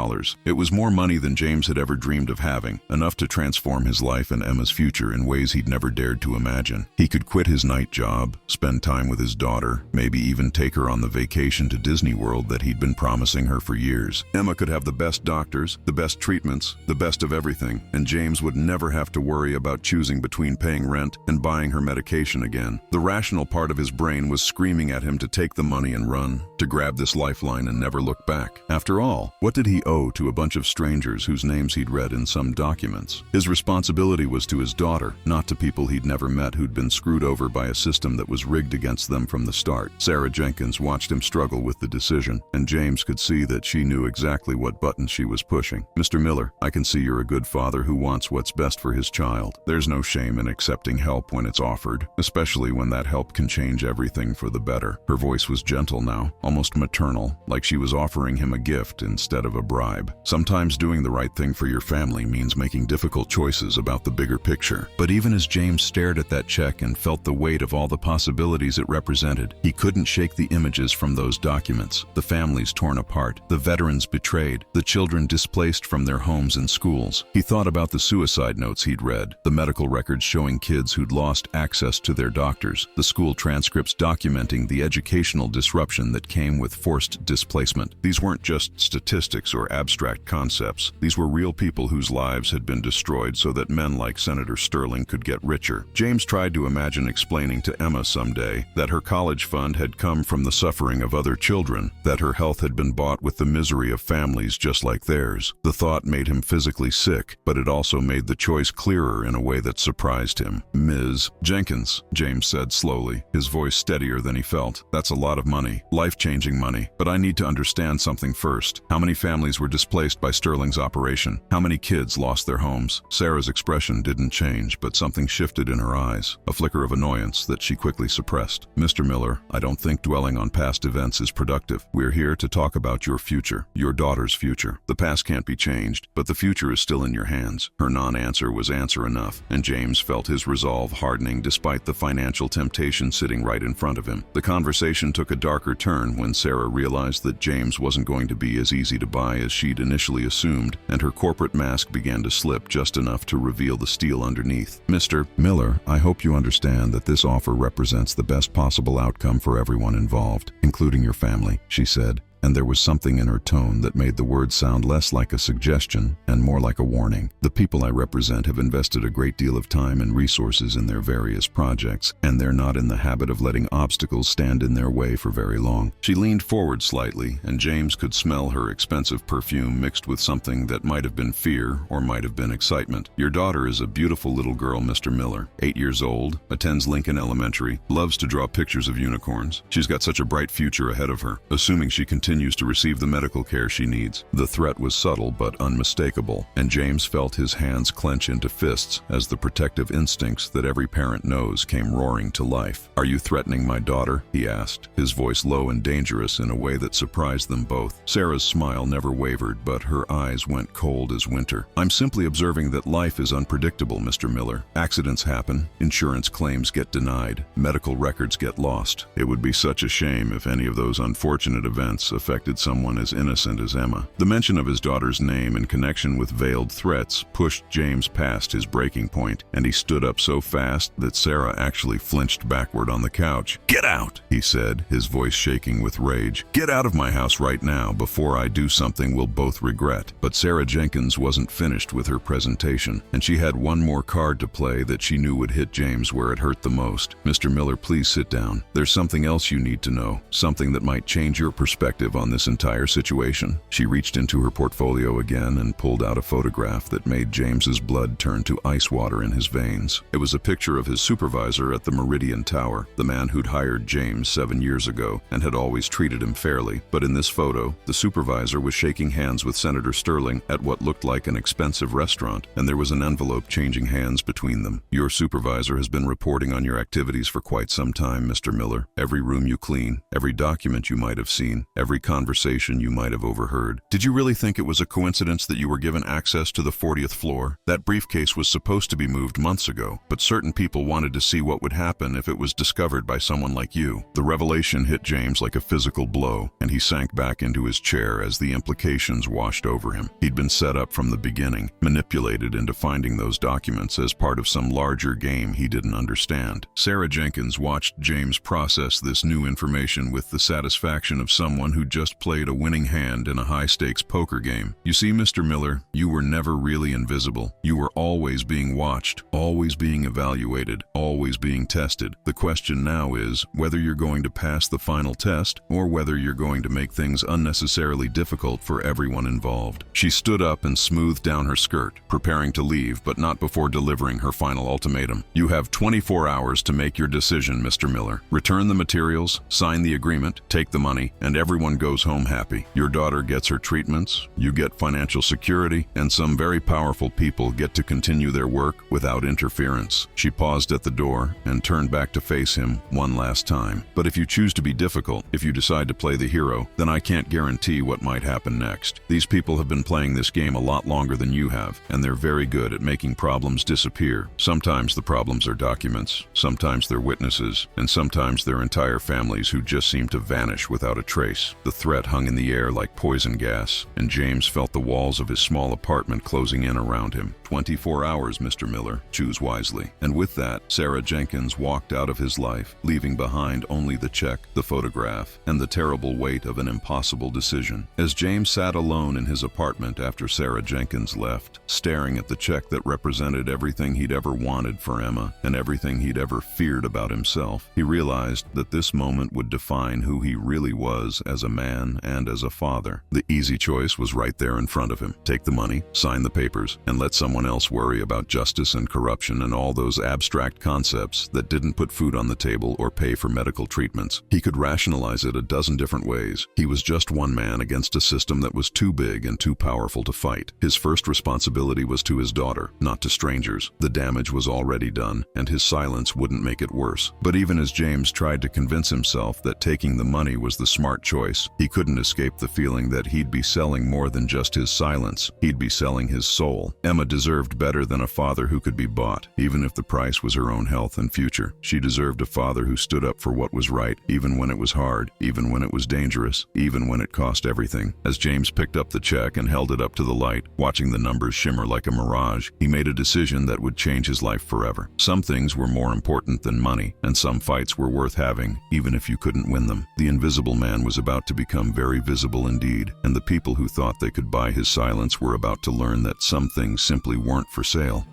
It was more money than James had ever dreamed of having, enough to transform his life and Emma's future in ways he'd never dared to imagine. He could quit his night job, spend time with his daughter, maybe even take her on the vacation to Disney World that he'd been promising her for years. Emma could have the best doctors, the best treatments, the best of everything, and James would never have to worry about choosing between paying rent and buying her medication again. The rational part of his brain was screaming at him to take the money and run, to grab this lifeline and never look back. After all, what did he owe to a bunch of strangers whose names he'd read in some documents? His responsibility was to his daughter, not to people he'd never met who'd been screwed over by a system that was rigged against them from the start. Sarah Jenkins watched him struggle with the decision, and James could see that she knew exactly what buttons she was pushing. "Mr. Miller, I can see you're a good father who wants what's best for his child. There's no shame in accepting help when it's offered, especially when that help can change everything for the better." Her voice was gentle now, almost maternal, like she was offering him a gift instead of a bribe. "Sometimes doing the right thing for your family means making difficult choices about the bigger picture." But even as James stared at that check and felt the weight of all the possibilities it represented, he couldn't shake the images from those documents. The families torn apart, the veterans betrayed, the children displaced from their homes and schools. He thought about the suicide notes he'd read, the medical records showing kids who'd lost access to their doctors, the school transcripts documenting the educational disruption that came with forced displacement. These weren't just statistics or abstract concepts. These were real people whose lives had been destroyed so that men like Senator Sterling could get richer. James tried to imagine explaining to Emma someday that her college fund had come from the suffering of other children, that her health had been bought with the misery of families just like theirs. The thought made him physically sick, but it also made the choice clearer in a way that surprised him. "Ms. Jenkins," James said slowly, his voice steadier than he felt. "That's a lot of money, life-changing money, but I need to understand something first. How many families were displaced by Sterling's operation? How many kids lost their homes?" Sarah's expression didn't change, but something shifted in her eyes, a flicker of annoyance that she quickly suppressed. "Mr. Miller, I don't think dwelling on past events is productive. We're here to talk about your future, your daughter's future. The past can't be changed, but the future is still in your hands." Her non-answer was answer enough, and James felt his resolve hardening despite the financial temptation sitting right in front of him. The conversation took a darker turn when Sarah realized that James wasn't going to be as easy to buy as she'd initially assumed, and her corporate mask began to slip just enough to reveal the steel underneath. "Mr. Miller, I hope you understand that this offer represents the best possible outcome for everyone involved, including your family," she said, and there was something in her tone that made the words sound less like a suggestion and more like a warning. "The people I represent have invested a great deal of time and resources in their various projects, and they're not in the habit of letting obstacles stand in their way for very long." She leaned forward slightly, and James could smell her expensive perfume mixed with something that might have been fear or might have been excitement. "Your daughter is a beautiful little girl, Mr. Miller, 8 years old, attends Lincoln Elementary, loves to draw pictures of unicorns. She's got such a bright future ahead of her, assuming she continues to receive the medical care she needs." The threat was subtle but unmistakable, and James felt his hands clench into fists as the protective instincts that every parent knows came roaring to life. "Are you threatening my daughter?" he asked, his voice low and dangerous in a way that surprised them both. Sarah's smile never wavered, but her eyes went cold as winter. "I'm simply observing that life is unpredictable, Mr. Miller. Accidents happen, insurance claims get denied, medical records get lost. It would be such a shame if any of those unfortunate events affected affected someone as innocent as Emma. The mention of his daughter's name in connection with veiled threats pushed James past his breaking point, and he stood up so fast that Sarah actually flinched backward on the couch. "Get out," he said, his voice shaking with rage. "Get out of my house right now before I do something we'll both regret." But Sarah Jenkins wasn't finished with her presentation, and she had one more card to play that she knew would hit James where it hurt the most. "Mr. Miller, please sit down. There's something else you need to know, something that might change your perspective on this entire situation." She reached into her portfolio again and pulled out a photograph that made James's blood turn to ice water in his veins. It was a picture of his supervisor at the Meridian Tower, the man who'd hired James 7 years ago and had always treated him fairly. But in this photo, the supervisor was shaking hands with Senator Sterling at what looked like an expensive restaurant, and there was an envelope changing hands between them. "Your supervisor has been reporting on your activities for quite some time, Mr. Miller. Every room you clean, every document you might have seen, every conversation you might have overheard. Did you really think it was a coincidence that you were given access to the 40th floor? That briefcase was supposed to be moved months ago, but certain people wanted to see what would happen if it was discovered by someone like you." The revelation hit James like a physical blow, and he sank back into his chair as the implications washed over him. He'd been set up from the beginning, manipulated into finding those documents as part of some larger game he didn't understand. Sarah Jenkins watched James process this new information with the satisfaction of someone who just played a winning hand in a high-stakes poker game. "You see, Mr. Miller, you were never really invisible. You were always being watched, always being evaluated, always being tested. The question now is whether you're going to pass the final test or whether you're going to make things unnecessarily difficult for everyone involved." She stood up and smoothed down her skirt, preparing to leave, but not before delivering her final ultimatum. "You have 24 hours to make your decision, Mr. Miller. Return the materials, sign the agreement, take the money, and everyone goes home happy. Your daughter gets her treatments, you get financial security, and some very powerful people get to continue their work without interference." She paused at the door and turned back to face him one last time. "But if you choose to be difficult, if you decide to play the hero, then I can't guarantee what might happen next. These people have been playing this game a lot longer than you have, and they're very good at making problems disappear. Sometimes the problems are documents, sometimes they're witnesses, and sometimes they're entire families who just seem to vanish without a trace." The threat hung in the air like poison gas, and James felt the walls of his small apartment closing in around him. 24 hours, Mr. Miller. Choose wisely. And with that, Sarah Jenkins walked out of his life, leaving behind only the check, the photograph, and the terrible weight of an impossible decision. As James sat alone in his apartment after Sarah Jenkins left, staring at the check that represented everything he'd ever wanted for Emma and everything he'd ever feared about himself, he realized that this moment would define who he really was as a man and as a father. The easy choice was right there in front of him. Take the money, sign the papers, and let someone else worry about justice and corruption and all those abstract concepts that didn't put food on the table or pay for medical treatments. He could rationalize it a dozen different ways. He was just one man against a system that was too big and too powerful to fight. His first responsibility was to his daughter, not to strangers. The damage was already done, and his silence wouldn't make it worse. But even as James tried to convince himself that taking the money was the smart choice, he couldn't escape the feeling that he'd be selling more than just his silence. He'd be selling his soul. Emma deserved better than a father who could be bought, even if the price was her own health and future. She deserved a father who stood up for what was right, even when it was hard, even when it was dangerous, even when it cost everything. As James picked up the check and held it up to the light, watching the numbers shimmer like a mirage, he made a decision that would change his life forever. Some things were more important than money, and some fights were worth having, even if you couldn't win them. The invisible man was about to become very visible indeed, and the people who thought they could buy his silence were about to learn that some things simply weren't for sale.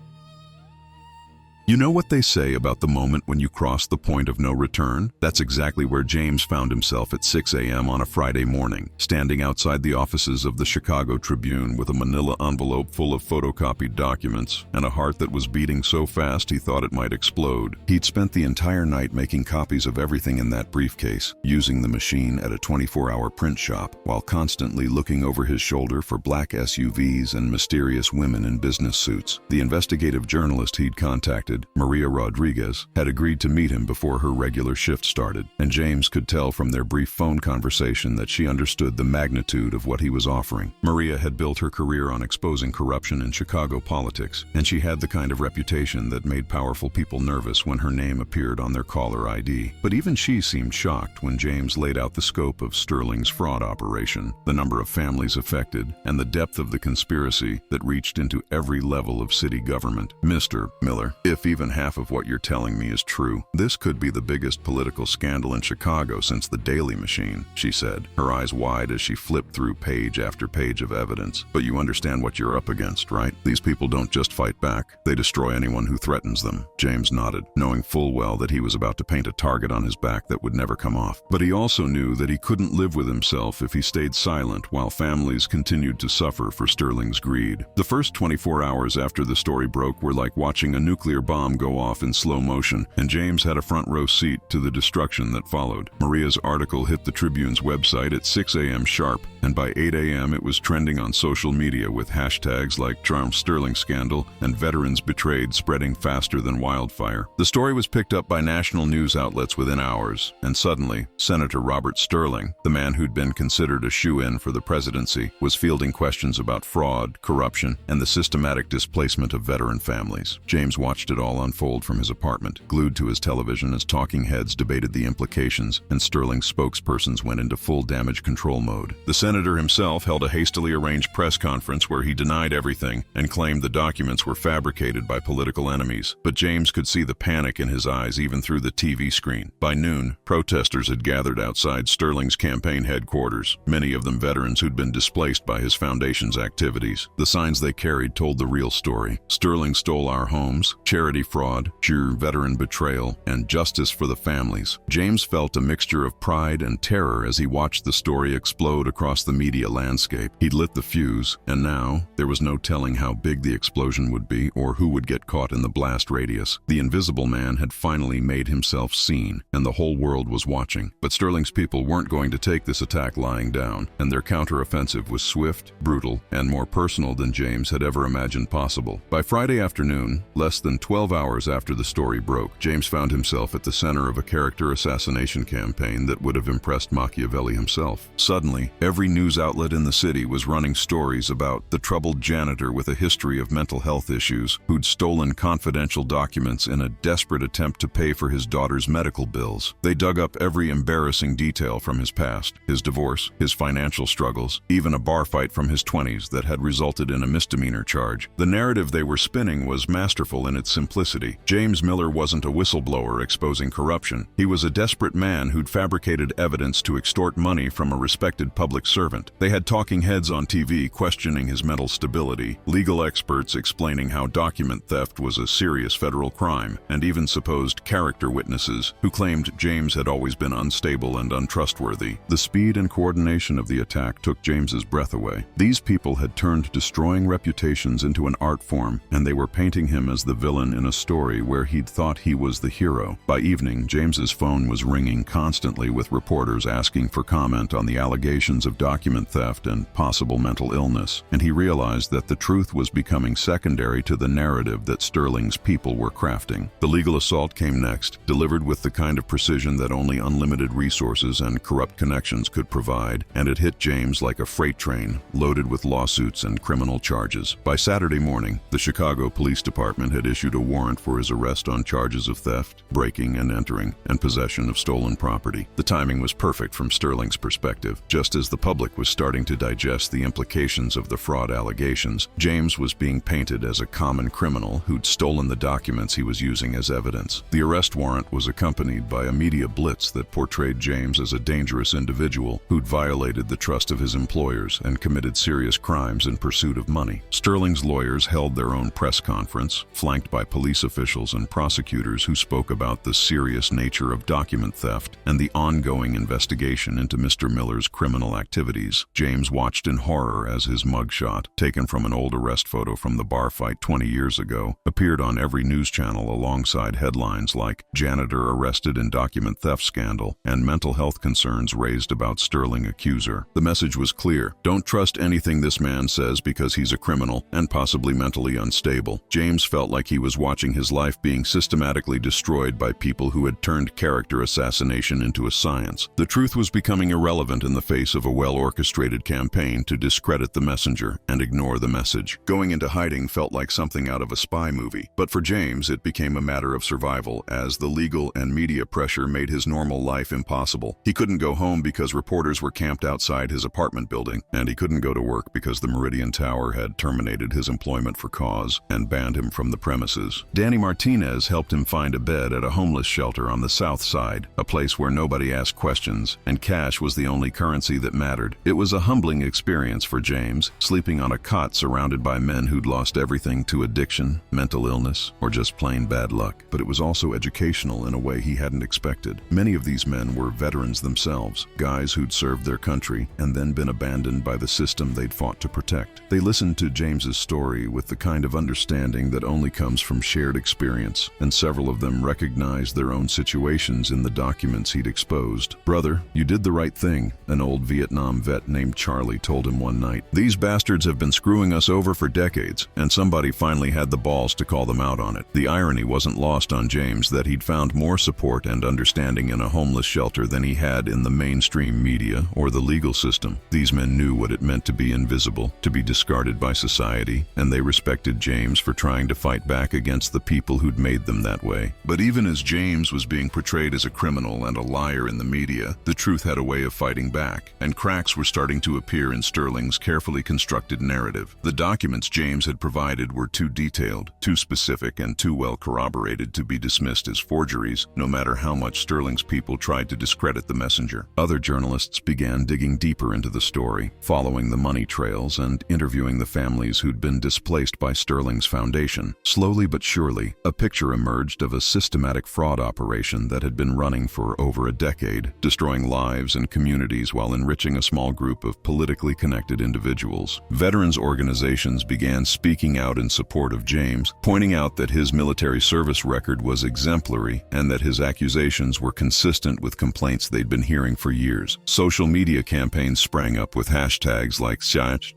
You know what they say about the moment when you cross the point of no return? That's exactly where James found himself at 6 a.m. on a Friday morning, standing outside the offices of the Chicago Tribune with a manila envelope full of photocopied documents and a heart that was beating so fast he thought it might explode. He'd spent the entire night making copies of everything in that briefcase, using the machine at a 24-hour print shop, while constantly looking over his shoulder for black SUVs and mysterious women in business suits. The investigative journalist he'd contacted suspected, Maria Rodriguez, had agreed to meet him before her regular shift started, and James could tell from their brief phone conversation that she understood the magnitude of what he was offering. Maria had built her career on exposing corruption in Chicago politics, and she had the kind of reputation that made powerful people nervous when her name appeared on their caller ID. But even she seemed shocked when James laid out the scope of Sterling's fraud operation, the number of families affected, and the depth of the conspiracy that reached into every level of city government. "Mr. Miller, if even half of what you're telling me is true, this could be the biggest political scandal in Chicago since the Daily Machine," she said, her eyes wide as she flipped through page after page of evidence. "But you understand what you're up against, right? These people don't just fight back, they destroy anyone who threatens them." James nodded, knowing full well that he was about to paint a target on his back that would never come off. But he also knew that he couldn't live with himself if he stayed silent while families continued to suffer for Sterling's greed. The first 24 hours after the story broke were like watching a nuclear bomb go off in slow motion, and James had a front row seat to the destruction that followed. Maria's article hit the Tribune's website at 6 a.m. sharp, and by 8 a.m. it was trending on social media with hashtags like Trump Sterling Scandal and Veterans Betrayed spreading faster than wildfire. The story was picked up by national news outlets within hours, and suddenly, Senator Robert Sterling, the man who'd been considered a shoo-in for the presidency, was fielding questions about fraud, corruption, and the systematic displacement of veteran families. James watched it all unfold from his apartment, glued to his television as talking heads debated the implications and Sterling's spokespersons went into full damage control mode. The senator himself held a hastily arranged press conference where he denied everything and claimed the documents were fabricated by political enemies. But James could see the panic in his eyes even through the TV screen. By noon, protesters had gathered outside Sterling's campaign headquarters, many of them veterans who'd been displaced by his foundation's activities. The signs they carried told the real story. "Sterling stole our homes," "Charity fraud," "Pure veteran betrayal," and "Justice for the families." James felt a mixture of pride and terror as he watched the story explode across the media landscape. He'd lit the fuse, and now there was no telling how big the explosion would be or who would get caught in the blast radius. The Invisible Man had finally made himself seen, and the whole world was watching. But Sterling's people weren't going to take this attack lying down, and their counteroffensive was swift, brutal, and more personal than James had ever imagined possible. By Friday afternoon, less than 12 hours after the story broke, James found himself at the center of a character assassination campaign that would have impressed Machiavelli himself. Suddenly, every news outlet in the city was running stories about the troubled janitor with a history of mental health issues who'd stolen confidential documents in a desperate attempt to pay for his daughter's medical bills. They dug up every embarrassing detail from his past, his divorce, his financial struggles, even a bar fight from his 20s that had resulted in a misdemeanor charge. The narrative they were spinning was masterful in its simplicity. James Miller wasn't a whistleblower exposing corruption. He was a desperate man who'd fabricated evidence to extort money from a respected public servant. They had talking heads on TV questioning his mental stability, legal experts explaining how document theft was a serious federal crime, and even supposed character witnesses who claimed James had always been unstable and untrustworthy. The speed and coordination of the attack took James's breath away. These people had turned destroying reputations into an art form, and they were painting him as the villain in a story where he'd thought he was the hero. By evening, James's phone was ringing constantly with reporters asking for comment on the allegations of document theft and possible mental illness, and he realized that the truth was becoming secondary to the narrative that Sterling's people were crafting. The legal assault came next, delivered with the kind of precision that only unlimited resources and corrupt connections could provide, and it hit James like a freight train, loaded with lawsuits and criminal charges. By Saturday morning, the Chicago Police Department had issued a warrant for his arrest on charges of theft, breaking and entering, and possession of stolen property. The timing was perfect from Sterling's perspective. Just as the public was starting to digest the implications of the fraud allegations, James was being painted as a common criminal who'd stolen the documents he was using as evidence. The arrest warrant was accompanied by a media blitz that portrayed James as a dangerous individual who'd violated the trust of his employers and committed serious crimes in pursuit of money. Sterling's lawyers held their own press conference, flanked by police officials and prosecutors who spoke about the serious nature of document theft and the ongoing investigation into Mr. Miller's criminal activities. James watched in horror as his mugshot, taken from an old arrest photo from the bar fight 20 years ago, appeared on every news channel alongside headlines like "Janitor Arrested in Document Theft Scandal" and "Mental Health Concerns Raised About Sterling Accuser." The message was clear: don't trust anything this man says because he's a criminal and possibly mentally unstable. James felt like he was watching his life being systematically destroyed by people who had turned character assassination into a science. The truth was becoming irrelevant in the face of a well-orchestrated campaign to discredit the messenger and ignore the message. Going into hiding felt like something out of a spy movie, but for James it became a matter of survival as the legal and media pressure made his normal life impossible. He couldn't go home because reporters were camped outside his apartment building, and he couldn't go to work because the Meridian Tower had terminated his employment for cause and banned him from the premises. Danny Martinez helped him find a bed at a homeless shelter on the south side, a place where nobody asked questions and cash was the only currency that mattered. It was a humbling experience for James, sleeping on a cot surrounded by men who'd lost everything to addiction, mental illness, or just plain bad luck. But it was also educational in a way he hadn't expected. Many of these men were veterans themselves, guys who'd served their country and then been abandoned by the system they'd fought to protect. They listened to James's story with the kind of understanding that only comes from shared experience, and several of them recognized their own situations in the documents he'd exposed. "Brother, you did the right thing," an old Vietnam vet named Charlie told him one night. "These bastards have been screwing us over for decades, and somebody finally had the balls to call them out on it." The irony wasn't lost on James that he'd found more support and understanding in a homeless shelter than he had in the mainstream media or the legal system. These men knew what it meant to be invisible, to be discarded by society, and they respected James for trying to fight back against the people who'd made them that way. But even as James was being portrayed as a criminal and a liar in the media, the truth had a way of fighting back, and cracks were starting to appear in Sterling's carefully constructed narrative. The documents James had provided were too detailed, too specific, and too well corroborated to be dismissed as forgeries, no matter how much Sterling's people tried to discredit the messenger. Other journalists began digging deeper into the story, following the money trails and interviewing the families who'd been displaced by Sterling's foundation. Slowly but surely, a picture emerged of a systematic fraud operation that had been running for over a decade, destroying lives and communities while enriching a small group of politically connected individuals. Veterans organizations began speaking out in support of James, pointing out that his military service record was exemplary and that his accusations were consistent with complaints they'd been hearing for years. Social media campaigns sprang up with hashtags like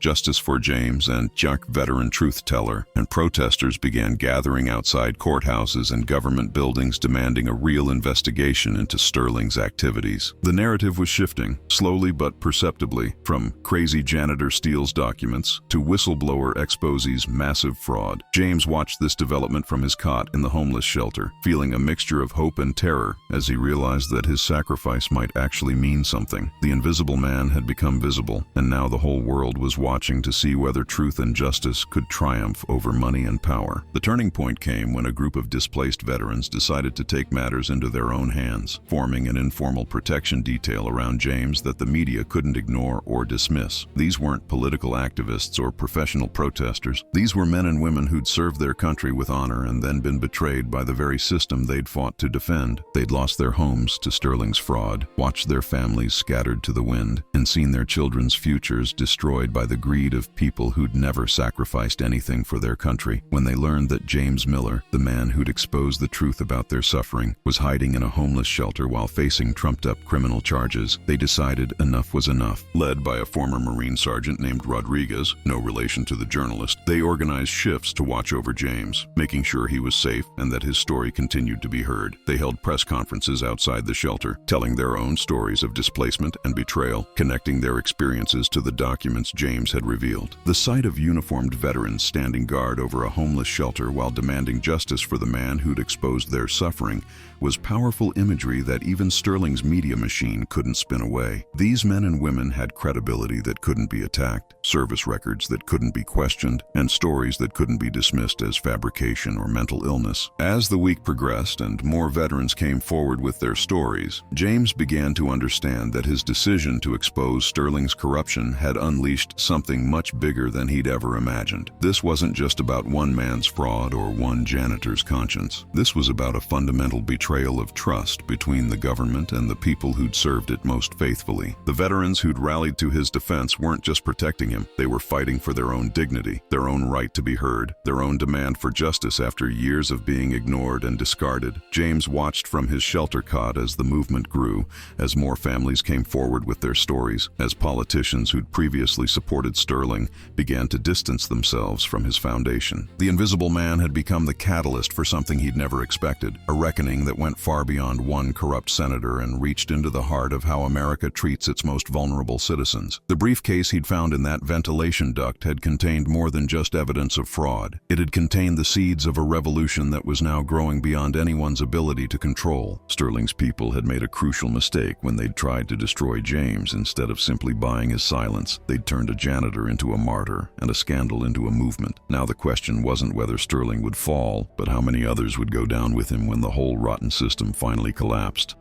Justice for James and Jack Veteran Truth Teller, and protesters began gathering outside courthouses and government buildings demanding a real investigation into Sterling's activities. The narrative was shifting, slowly but perceptibly, from crazy janitor steals documents to whistleblower exposes massive fraud. James watched this development from his cot in the homeless shelter, feeling a mixture of hope and terror as he realized that his sacrifice might actually mean something. The invisible man had become visible, and now the whole world was watching to see whether truth and justice could triumph over money and power. The turning point came when a group of displaced veterans decided to take matters into their own hands, forming an informal protection detail around James that the media couldn't ignore or dismiss. These weren't political activists or professional protesters. These were men and women who'd served their country with honor and then been betrayed by the very system they'd fought to defend. They'd lost their homes to Sterling's fraud, watched their families scattered to the wind, and seen their children's futures destroyed by the greed of people who'd never sacrificed anything for their country. When they learned that James Miller, the man who'd exposed the truth about their suffering, was hiding in a homeless shelter while facing trumped-up criminal charges, they decided enough was enough. Led by a former Marine sergeant named Rodriguez, no relation to the journalist, they organized shifts to watch over James, making sure he was safe and that his story continued to be heard. They held press conferences outside the shelter, telling their own stories of displacement and betrayal, connecting their experiences to the documents James had revealed. The sight of uniformed veterans standing guard over a homeless shelter while demanding justice for the man who'd exposed their suffering was powerful imagery that even Sterling's media machine couldn't spin away. These men and women had credibility that couldn't be attacked, service records that couldn't be questioned, and stories that couldn't be dismissed as fabrication or mental illness. As the week progressed and more veterans came forward with their stories, James began to understand that his decision to expose Sterling's corruption had unleashed something much bigger than he'd ever imagined. This wasn't just about one man's fraud or one janitor's conscience. This was about a fundamental betrayal of trust between the government and the people who'd served it most faithfully. The veterans who'd rallied to his defense weren't just protecting him, they were fighting for their own dignity, their own right to be heard, their own demand for justice after years of being ignored and discarded. James watched from his shelter cot as the movement grew, as more families came forward with their stories, as politicians who'd previously supported Sterling began to distance themselves from his foundation. The invisible man had become the catalyst for something he'd never expected, a reckoning that went far beyond one corrupt senator and reached into the heart of how America treats its most vulnerable citizens. The briefcase he'd found in that ventilation duct had contained more than just evidence of fraud. It had contained the seeds of a revolution that was now growing beyond anyone's ability to control. Sterling's people had made a crucial mistake when they'd tried to destroy James. Instead of simply buying his silence, they'd turned a janitor into a martyr and a scandal into a movement. Now the question wasn't whether Sterling would fall, but how many others would go down with him when the whole rotten system finally collapsed.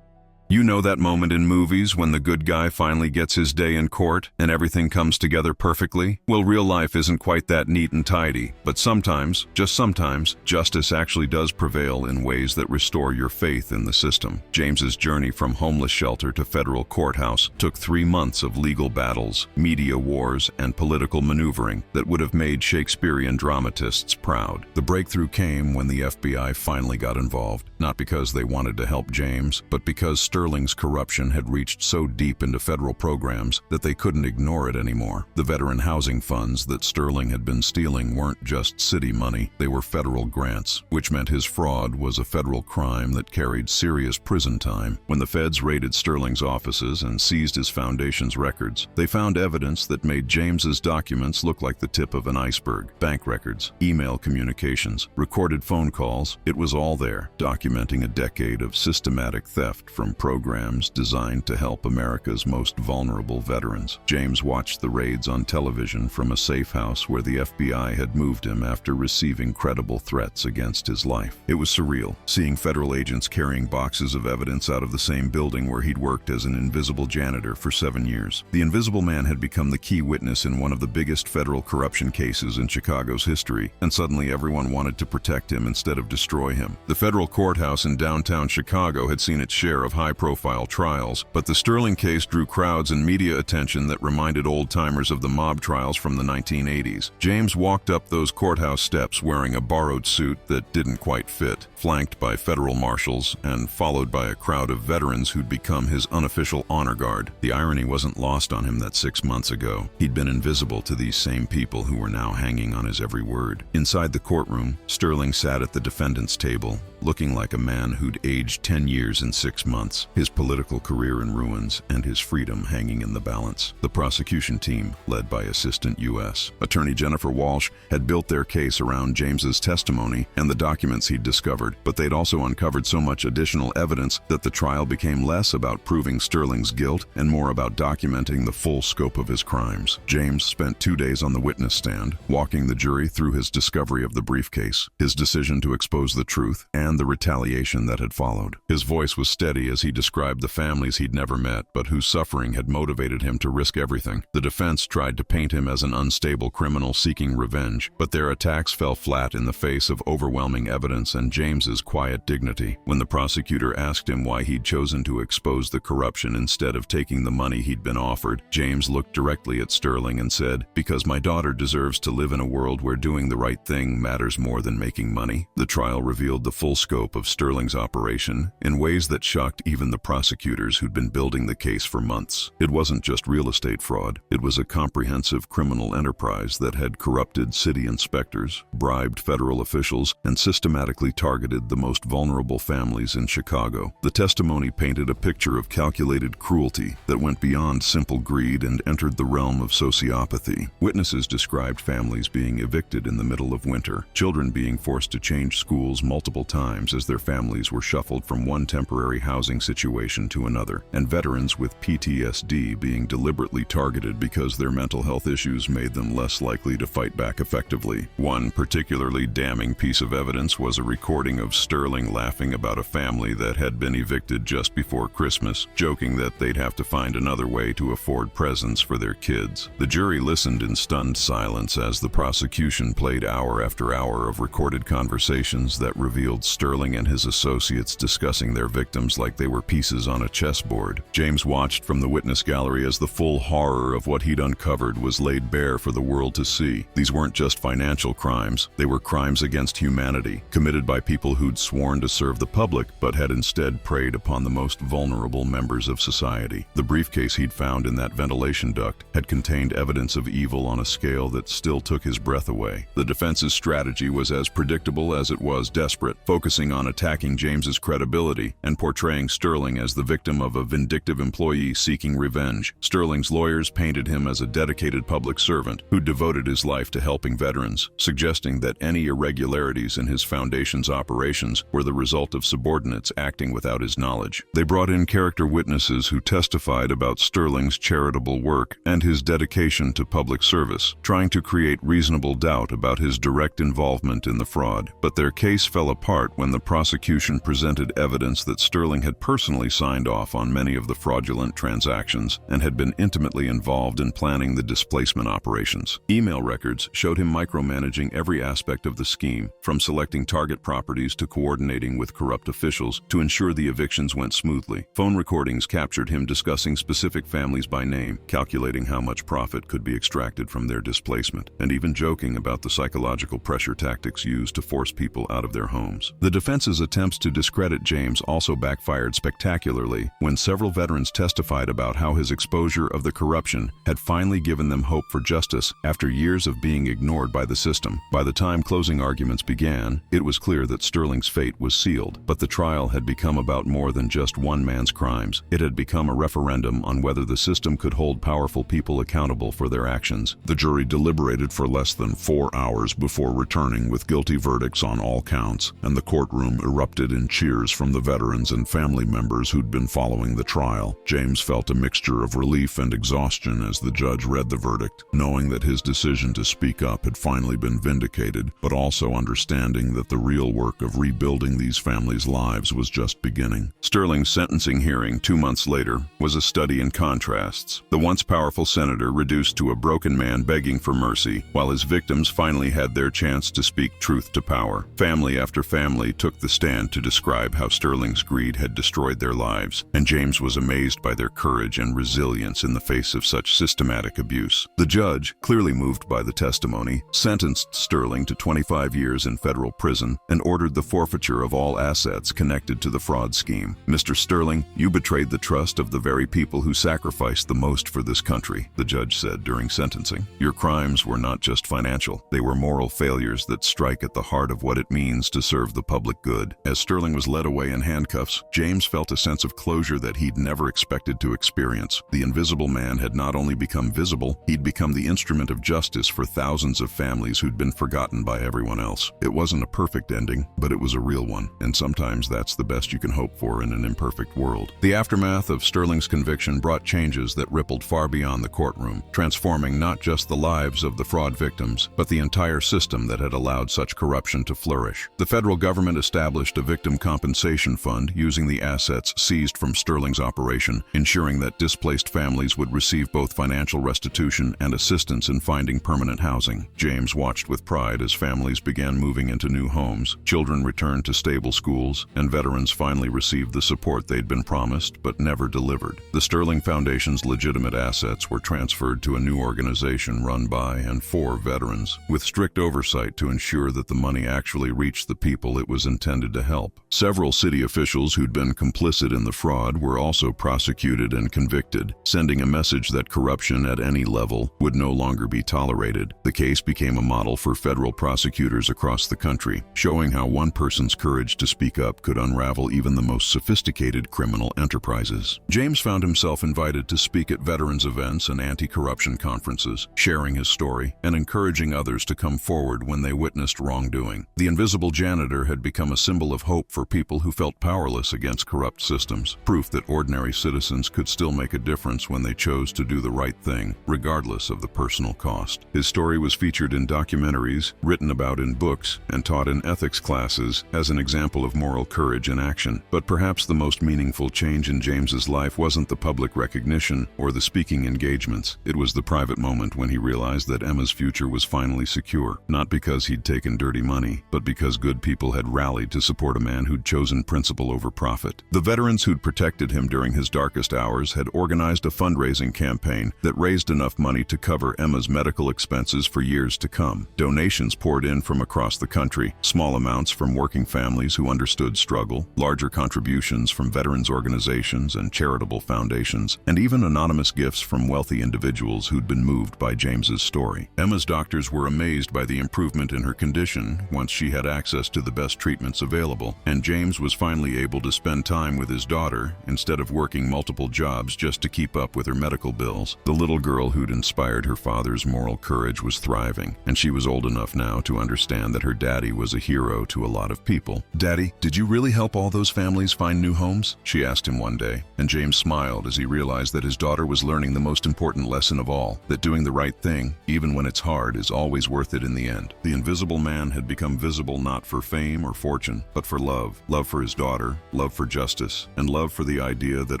You know that moment in movies when the good guy finally gets his day in court and everything comes together perfectly? Well, real life isn't quite that neat and tidy, but sometimes, just sometimes, justice actually does prevail in ways that restore your faith in the system. James's journey from homeless shelter to federal courthouse took 3 months of legal battles, media wars, and political maneuvering that would have made Shakespearean dramatists proud. The breakthrough came when the FBI finally got involved, not because they wanted to help James, but because Sterling's corruption had reached so deep into federal programs that they couldn't ignore it anymore. The veteran housing funds that Sterling had been stealing weren't just city money, they were federal grants, which meant his fraud was a federal crime that carried serious prison time. When the feds raided Sterling's offices and seized his foundation's records, they found evidence that made James's documents look like the tip of an iceberg. Bank records, email communications, recorded phone calls, it was all there, documenting a decade of systematic theft from programs designed to help America's most vulnerable veterans. James watched the raids on television from a safe house where the FBI had moved him after receiving credible threats against his life. It was surreal, seeing federal agents carrying boxes of evidence out of the same building where he'd worked as an invisible janitor for 7 years. The Invisible Man had become the key witness in one of the biggest federal corruption cases in Chicago's history, and suddenly everyone wanted to protect him instead of destroy him. The federal courthouse in downtown Chicago had seen its share of high-profile trials, but the Sterling case drew crowds and media attention that reminded old-timers of the mob trials from the 1980s. James walked up those courthouse steps wearing a borrowed suit that didn't quite fit, flanked by federal marshals and followed by a crowd of veterans who'd become his unofficial honor guard. The irony wasn't lost on him that 6 months ago he'd been invisible to these same people who were now hanging on his every word. Inside the courtroom, Sterling sat at the defendant's table, looking like a man who'd aged 10 years in 6 months, his political career in ruins and his freedom hanging in the balance. The prosecution team, led by Assistant U.S. Attorney Jennifer Walsh, had built their case around James's testimony and the documents he'd discovered, but they'd also uncovered so much additional evidence that the trial became less about proving Sterling's guilt and more about documenting the full scope of his crimes. James spent 2 days on the witness stand, walking the jury through his discovery of the briefcase, his decision to expose the truth, and the retaliation that had followed. His voice was steady as he described the families he'd never met, but whose suffering had motivated him to risk everything. The defense tried to paint him as an unstable criminal seeking revenge, but their attacks fell flat in the face of overwhelming evidence and James's quiet dignity. When the prosecutor asked him why he'd chosen to expose the corruption instead of taking the money he'd been offered, James looked directly at Sterling and said, "Because my daughter deserves to live in a world where doing the right thing matters more than making money." The trial revealed the full scope of Sterling's operation in ways that shocked even the prosecutors who'd been building the case for months. It wasn't just real estate fraud. It was a comprehensive criminal enterprise that had corrupted city inspectors, bribed federal officials, and systematically targeted the most vulnerable families in Chicago. The testimony painted a picture of calculated cruelty that went beyond simple greed and entered the realm of sociopathy. Witnesses described families being evicted in the middle of winter, children being forced to change schools multiple times as their families were shuffled from one temporary housing situation to another, and veterans with PTSD being deliberately targeted because their mental health issues made them less likely to fight back effectively. One particularly damning piece of evidence was a recording of Sterling laughing about a family that had been evicted just before Christmas, joking that they'd have to find another way to afford presents for their kids. The jury listened in stunned silence as the prosecution played hour after hour of recorded conversations that revealed Sterling and his associates discussing their victims like they were pieces on a chessboard. James watched from the witness gallery as the full horror of what he'd uncovered was laid bare for the world to see. These weren't just financial crimes, they were crimes against humanity, committed by people who'd sworn to serve the public but had instead preyed upon the most vulnerable members of society. The briefcase he'd found in that ventilation duct had contained evidence of evil on a scale that still took his breath away. The defense's strategy was as predictable as it was desperate, focusing on attacking James's credibility and portraying Sterling as the victim of a vindictive employee seeking revenge. Sterling's lawyers painted him as a dedicated public servant who devoted his life to helping veterans, suggesting that any irregularities in his foundation's operations were the result of subordinates acting without his knowledge. They brought in character witnesses who testified about Sterling's charitable work and his dedication to public service, trying to create reasonable doubt about his direct involvement in the fraud. But their case fell apart when the prosecution presented evidence that Sterling had personally signed off on many of the fraudulent transactions and had been intimately involved in planning the displacement operations. Email records showed him micromanaging every aspect of the scheme, from selecting target properties to coordinating with corrupt officials to ensure the evictions went smoothly. Phone recordings captured him discussing specific families by name, calculating how much profit could be extracted from their displacement, and even joking about the psychological pressure tactics used to force people out of their homes. The defense's attempts to discredit James also backfired spectacularly when several veterans testified about how his exposure of the corruption had finally given them hope for justice after years of being ignored by the system. By the time closing arguments began, it was clear that Sterling's fate was sealed, but the trial had become about more than just one man's crimes. It had become a referendum on whether the system could hold powerful people accountable for their actions. The jury deliberated for less than 4 hours before returning with guilty verdicts on all counts, and the courtroom erupted in cheers from the veterans and family members who'd been following the trial. James felt a mixture of relief and exhaustion as the judge read the verdict, knowing that his decision to speak up had finally been vindicated, but also understanding that the real work of rebuilding these families' lives was just beginning. Sterling's sentencing hearing 2 months later was a study in contrasts. The once powerful senator reduced to a broken man begging for mercy, while his victims finally had their chance to speak truth to power. Family after family took the stand to describe how Sterling's greed had destroyed their lives, and James was amazed by their courage and resilience in the face of such systematic abuse. The judge, clearly moved by the testimony, sentenced Sterling to 25 years in federal prison and ordered the forfeiture of all assets connected to the fraud scheme. "Mr. Sterling, you betrayed the trust of the very people who sacrificed the most for this country," the judge said during sentencing. "Your crimes were not just financial, they were moral failures that strike at the heart of what it means to serve the public good." As Sterling was led away in handcuffs, James felt a sense of closure that he'd never expected to experience. The invisible man had not only become visible, he'd become the instrument of justice for thousands of families who'd been forgotten by everyone else. It wasn't a perfect ending, but it was a real one, and sometimes that's the best you can hope for in an imperfect world. The aftermath of Sterling's conviction brought changes that rippled far beyond the courtroom, transforming not just the lives of the fraud victims, but the entire system that had allowed such corruption to flourish. The federal government established a victim compensation fund using the assets seized from Sterling's operation, ensuring that displaced families would receive both financial restitution and assistance in finding permanent housing. James watched with pride as families began moving into new homes, children returned to stable schools, and veterans finally received the support they'd been promised but never delivered. The Sterling Foundation's legitimate assets were transferred to a new organization run by and for veterans, with strict oversight to ensure that the money actually reached the people it was intended to help. Several city officials who'd been complicit in the fraud were also prosecuted and convicted, sending a message that corruption at any level would no longer be tolerated. The case became a model for federal prosecutors across the country, showing how one person's courage to speak up could unravel even the most sophisticated criminal enterprises. James found himself invited to speak at veterans events and anti-corruption conferences, sharing his story and encouraging others to come forward when they witnessed wrongdoing. The invisible janitor had become a symbol of hope for people who felt powerless against corrupt systems, proof that ordinary citizens could still make a difference when they chose to do the right thing, regardless of the personal cost. His story was featured in documentaries, written about in books, and taught in ethics classes as an example of moral courage in action. But perhaps the most meaningful change in James's life wasn't the public recognition or the speaking engagements. It was the private moment when he realized that Emma's future was finally secure, not because he'd taken dirty money, but because good people had had rallied to support a man who'd chosen principle over profit. The veterans who'd protected him during his darkest hours had organized a fundraising campaign that raised enough money to cover Emma's medical expenses for years to come. Donations poured in from across the country, small amounts from working families who understood struggle, larger contributions from veterans organizations and charitable foundations, and even anonymous gifts from wealthy individuals who'd been moved by James's story. Emma's doctors were amazed by the improvement in her condition once she had access to the best treatments available, and James was finally able to spend time with his daughter instead of working multiple jobs just to keep up with her medical bills. The little girl who'd inspired her father's moral courage was thriving, and she was old enough now to understand that her daddy was a hero to a lot of people. "Daddy, did you really help all those families find new homes?" she asked him one day, and James smiled as he realized that his daughter was learning the most important lesson of all, that doing the right thing, even when it's hard, is always worth it in the end. The invisible man had become visible not for fame or fortune, but for love. Love for his daughter, love for justice, and love for the idea that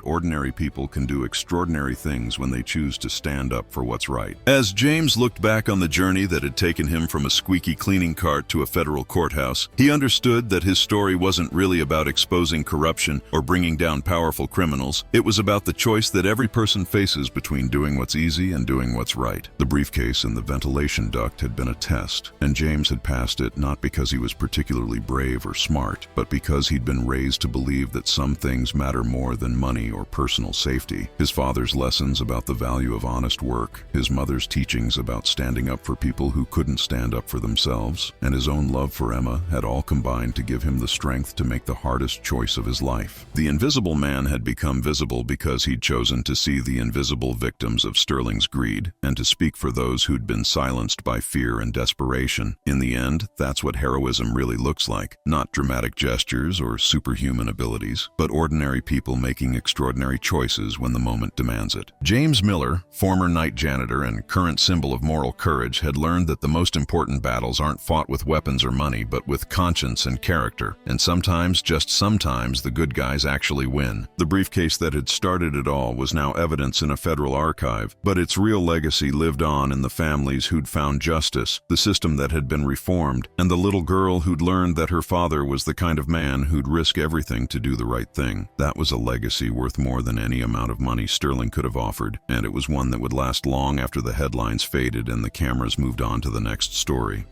ordinary people can do extraordinary things when they choose to stand up for what's right. As James looked back on the journey that had taken him from a squeaky cleaning cart to a federal courthouse, he understood that his story wasn't really about exposing corruption or bringing down powerful criminals. It was about the choice that every person faces between doing what's easy and doing what's right. The briefcase in the ventilation duct had been a test, and James had passed it not because he was particularly brave or smart, but because he'd been raised to believe that some things matter more than money or personal safety. His father's lessons about the value of honest work, his mother's teachings about standing up for people who couldn't stand up for themselves, and his own love for Emma had all combined to give him the strength to make the hardest choice of his life. The invisible man had become visible because he'd chosen to see the invisible victims of Sterling's greed and to speak for those who'd been silenced by fear and desperation. In the end, that's what heroism really looks like. Not dramatic gestures or superhuman abilities, but ordinary people making extraordinary choices when the moment demands it. James Miller, former night janitor and current symbol of moral courage, had learned that the most important battles aren't fought with weapons or money, but with conscience and character. And sometimes, just sometimes, the good guys actually win. The briefcase that had started it all was now evidence in a federal archive, but its real legacy lived on in the families who'd found justice, the system that had been reformed, and the little girl who'd learned that her father was the kind of man who'd risk everything to do the right thing. That was a legacy worth more than any amount of money Sterling could have offered, and it was one that would last long after the headlines faded and the cameras moved on to the next story.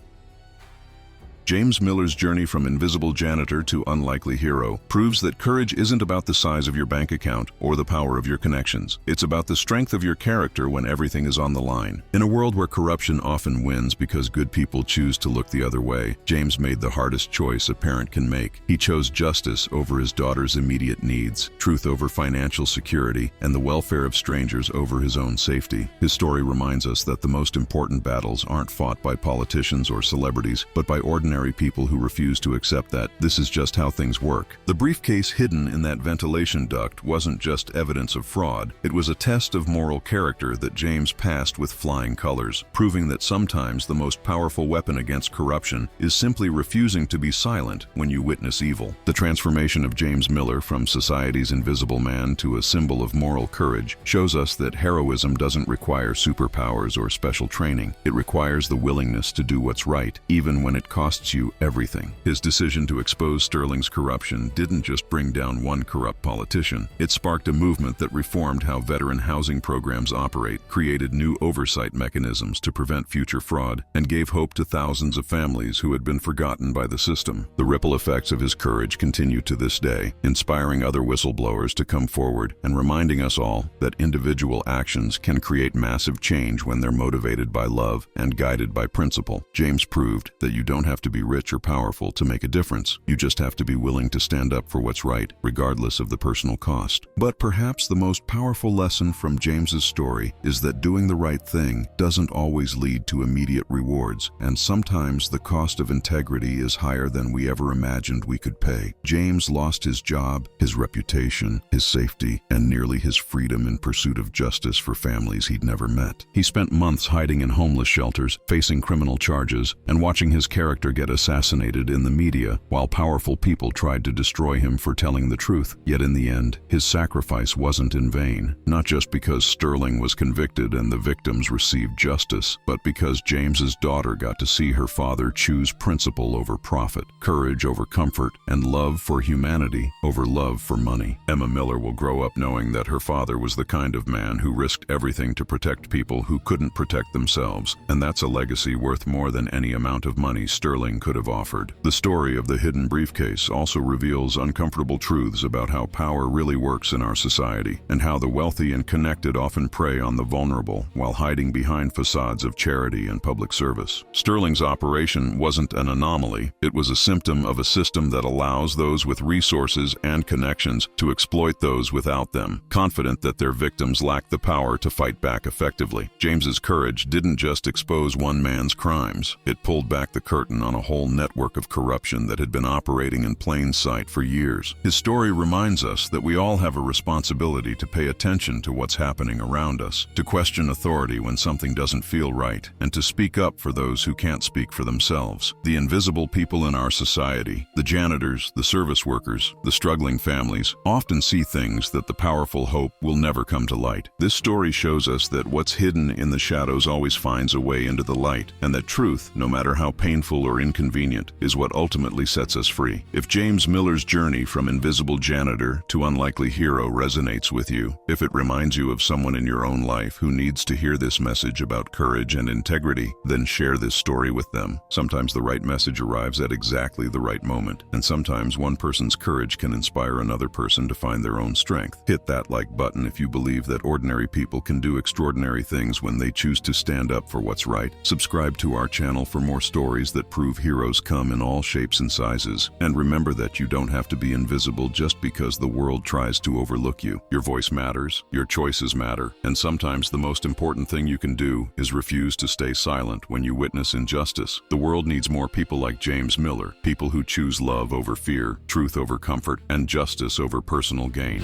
James Miller's journey from invisible janitor to unlikely hero proves that courage isn't about the size of your bank account or the power of your connections. It's about the strength of your character when everything is on the line. In a world where corruption often wins because good people choose to look the other way, James made the hardest choice a parent can make. He chose justice over his daughter's immediate needs, truth over financial security, and the welfare of strangers over his own safety. His story reminds us that the most important battles aren't fought by politicians or celebrities, but by ordinary people who refuse to accept that this is just how things work. The briefcase hidden in that ventilation duct wasn't just evidence of fraud. It was a test of moral character that James passed with flying colors, proving that sometimes the most powerful weapon against corruption is simply refusing to be silent when you witness evil. The transformation of James Miller from society's invisible man to a symbol of moral courage shows us that heroism doesn't require superpowers or special training. It requires the willingness to do what's right, even when it costs you everything. His decision to expose Sterling's corruption didn't just bring down one corrupt politician. It sparked a movement that reformed how veteran housing programs operate, created new oversight mechanisms to prevent future fraud, and gave hope to thousands of families who had been forgotten by the system. The ripple effects of his courage continue to this day, inspiring other whistleblowers to come forward and reminding us all that individual actions can create massive change when they're motivated by love and guided by principle. James proved that you don't have to be rich or powerful to make a difference. You just have to be willing to stand up for what's right, regardless of the personal cost. But perhaps the most powerful lesson from James's story is that doing the right thing doesn't always lead to immediate rewards, and sometimes the cost of integrity is higher than we ever imagined we could pay. James lost his job, his reputation, his safety, and nearly his freedom in pursuit of justice for families he'd never met. He spent months hiding in homeless shelters, facing criminal charges, and watching his character get get assassinated in the media, while powerful people tried to destroy him for telling the truth. Yet in the end, his sacrifice wasn't in vain, not just because Sterling was convicted and the victims received justice, but because James's daughter got to see her father choose principle over profit, courage over comfort, and love for humanity over love for money. Emma Miller will grow up knowing that her father was the kind of man who risked everything to protect people who couldn't protect themselves, and that's a legacy worth more than any amount of money Sterling could have offered. The story of the hidden briefcase also reveals uncomfortable truths about how power really works in our society, and how the wealthy and connected often prey on the vulnerable while hiding behind facades of charity and public service. Sterling's operation wasn't an anomaly, it was a symptom of a system that allows those with resources and connections to exploit those without them, confident that their victims lack the power to fight back effectively. James's courage didn't just expose one man's crimes, it pulled back the curtain on a whole network of corruption that had been operating in plain sight for years. His story reminds us that we all have a responsibility to pay attention to what's happening around us, to question authority when something doesn't feel right, and to speak up for those who can't speak for themselves. The invisible people in our society, the janitors, the service workers, the struggling families, often see things that the powerful hope will never come to light. This story shows us that what's hidden in the shadows always finds a way into the light, and that truth, no matter how painful or inconvenient, is what ultimately sets us free. If James Miller's journey from invisible janitor to unlikely hero resonates with you, if it reminds you of someone in your own life who needs to hear this message about courage and integrity, then share this story with them. Sometimes the right message arrives at exactly the right moment, and sometimes one person's courage can inspire another person to find their own strength. Hit that like button if you believe that ordinary people can do extraordinary things when they choose to stand up for what's right. Subscribe to our channel for more stories that prove heroes come in all shapes and sizes. And remember that you don't have to be invisible just because the world tries to overlook you. Your voice matters, your choices matter, and sometimes the most important thing you can do is refuse to stay silent when you witness injustice. The world needs more people like James Miller, people who choose love over fear, truth over comfort, and justice over personal gain.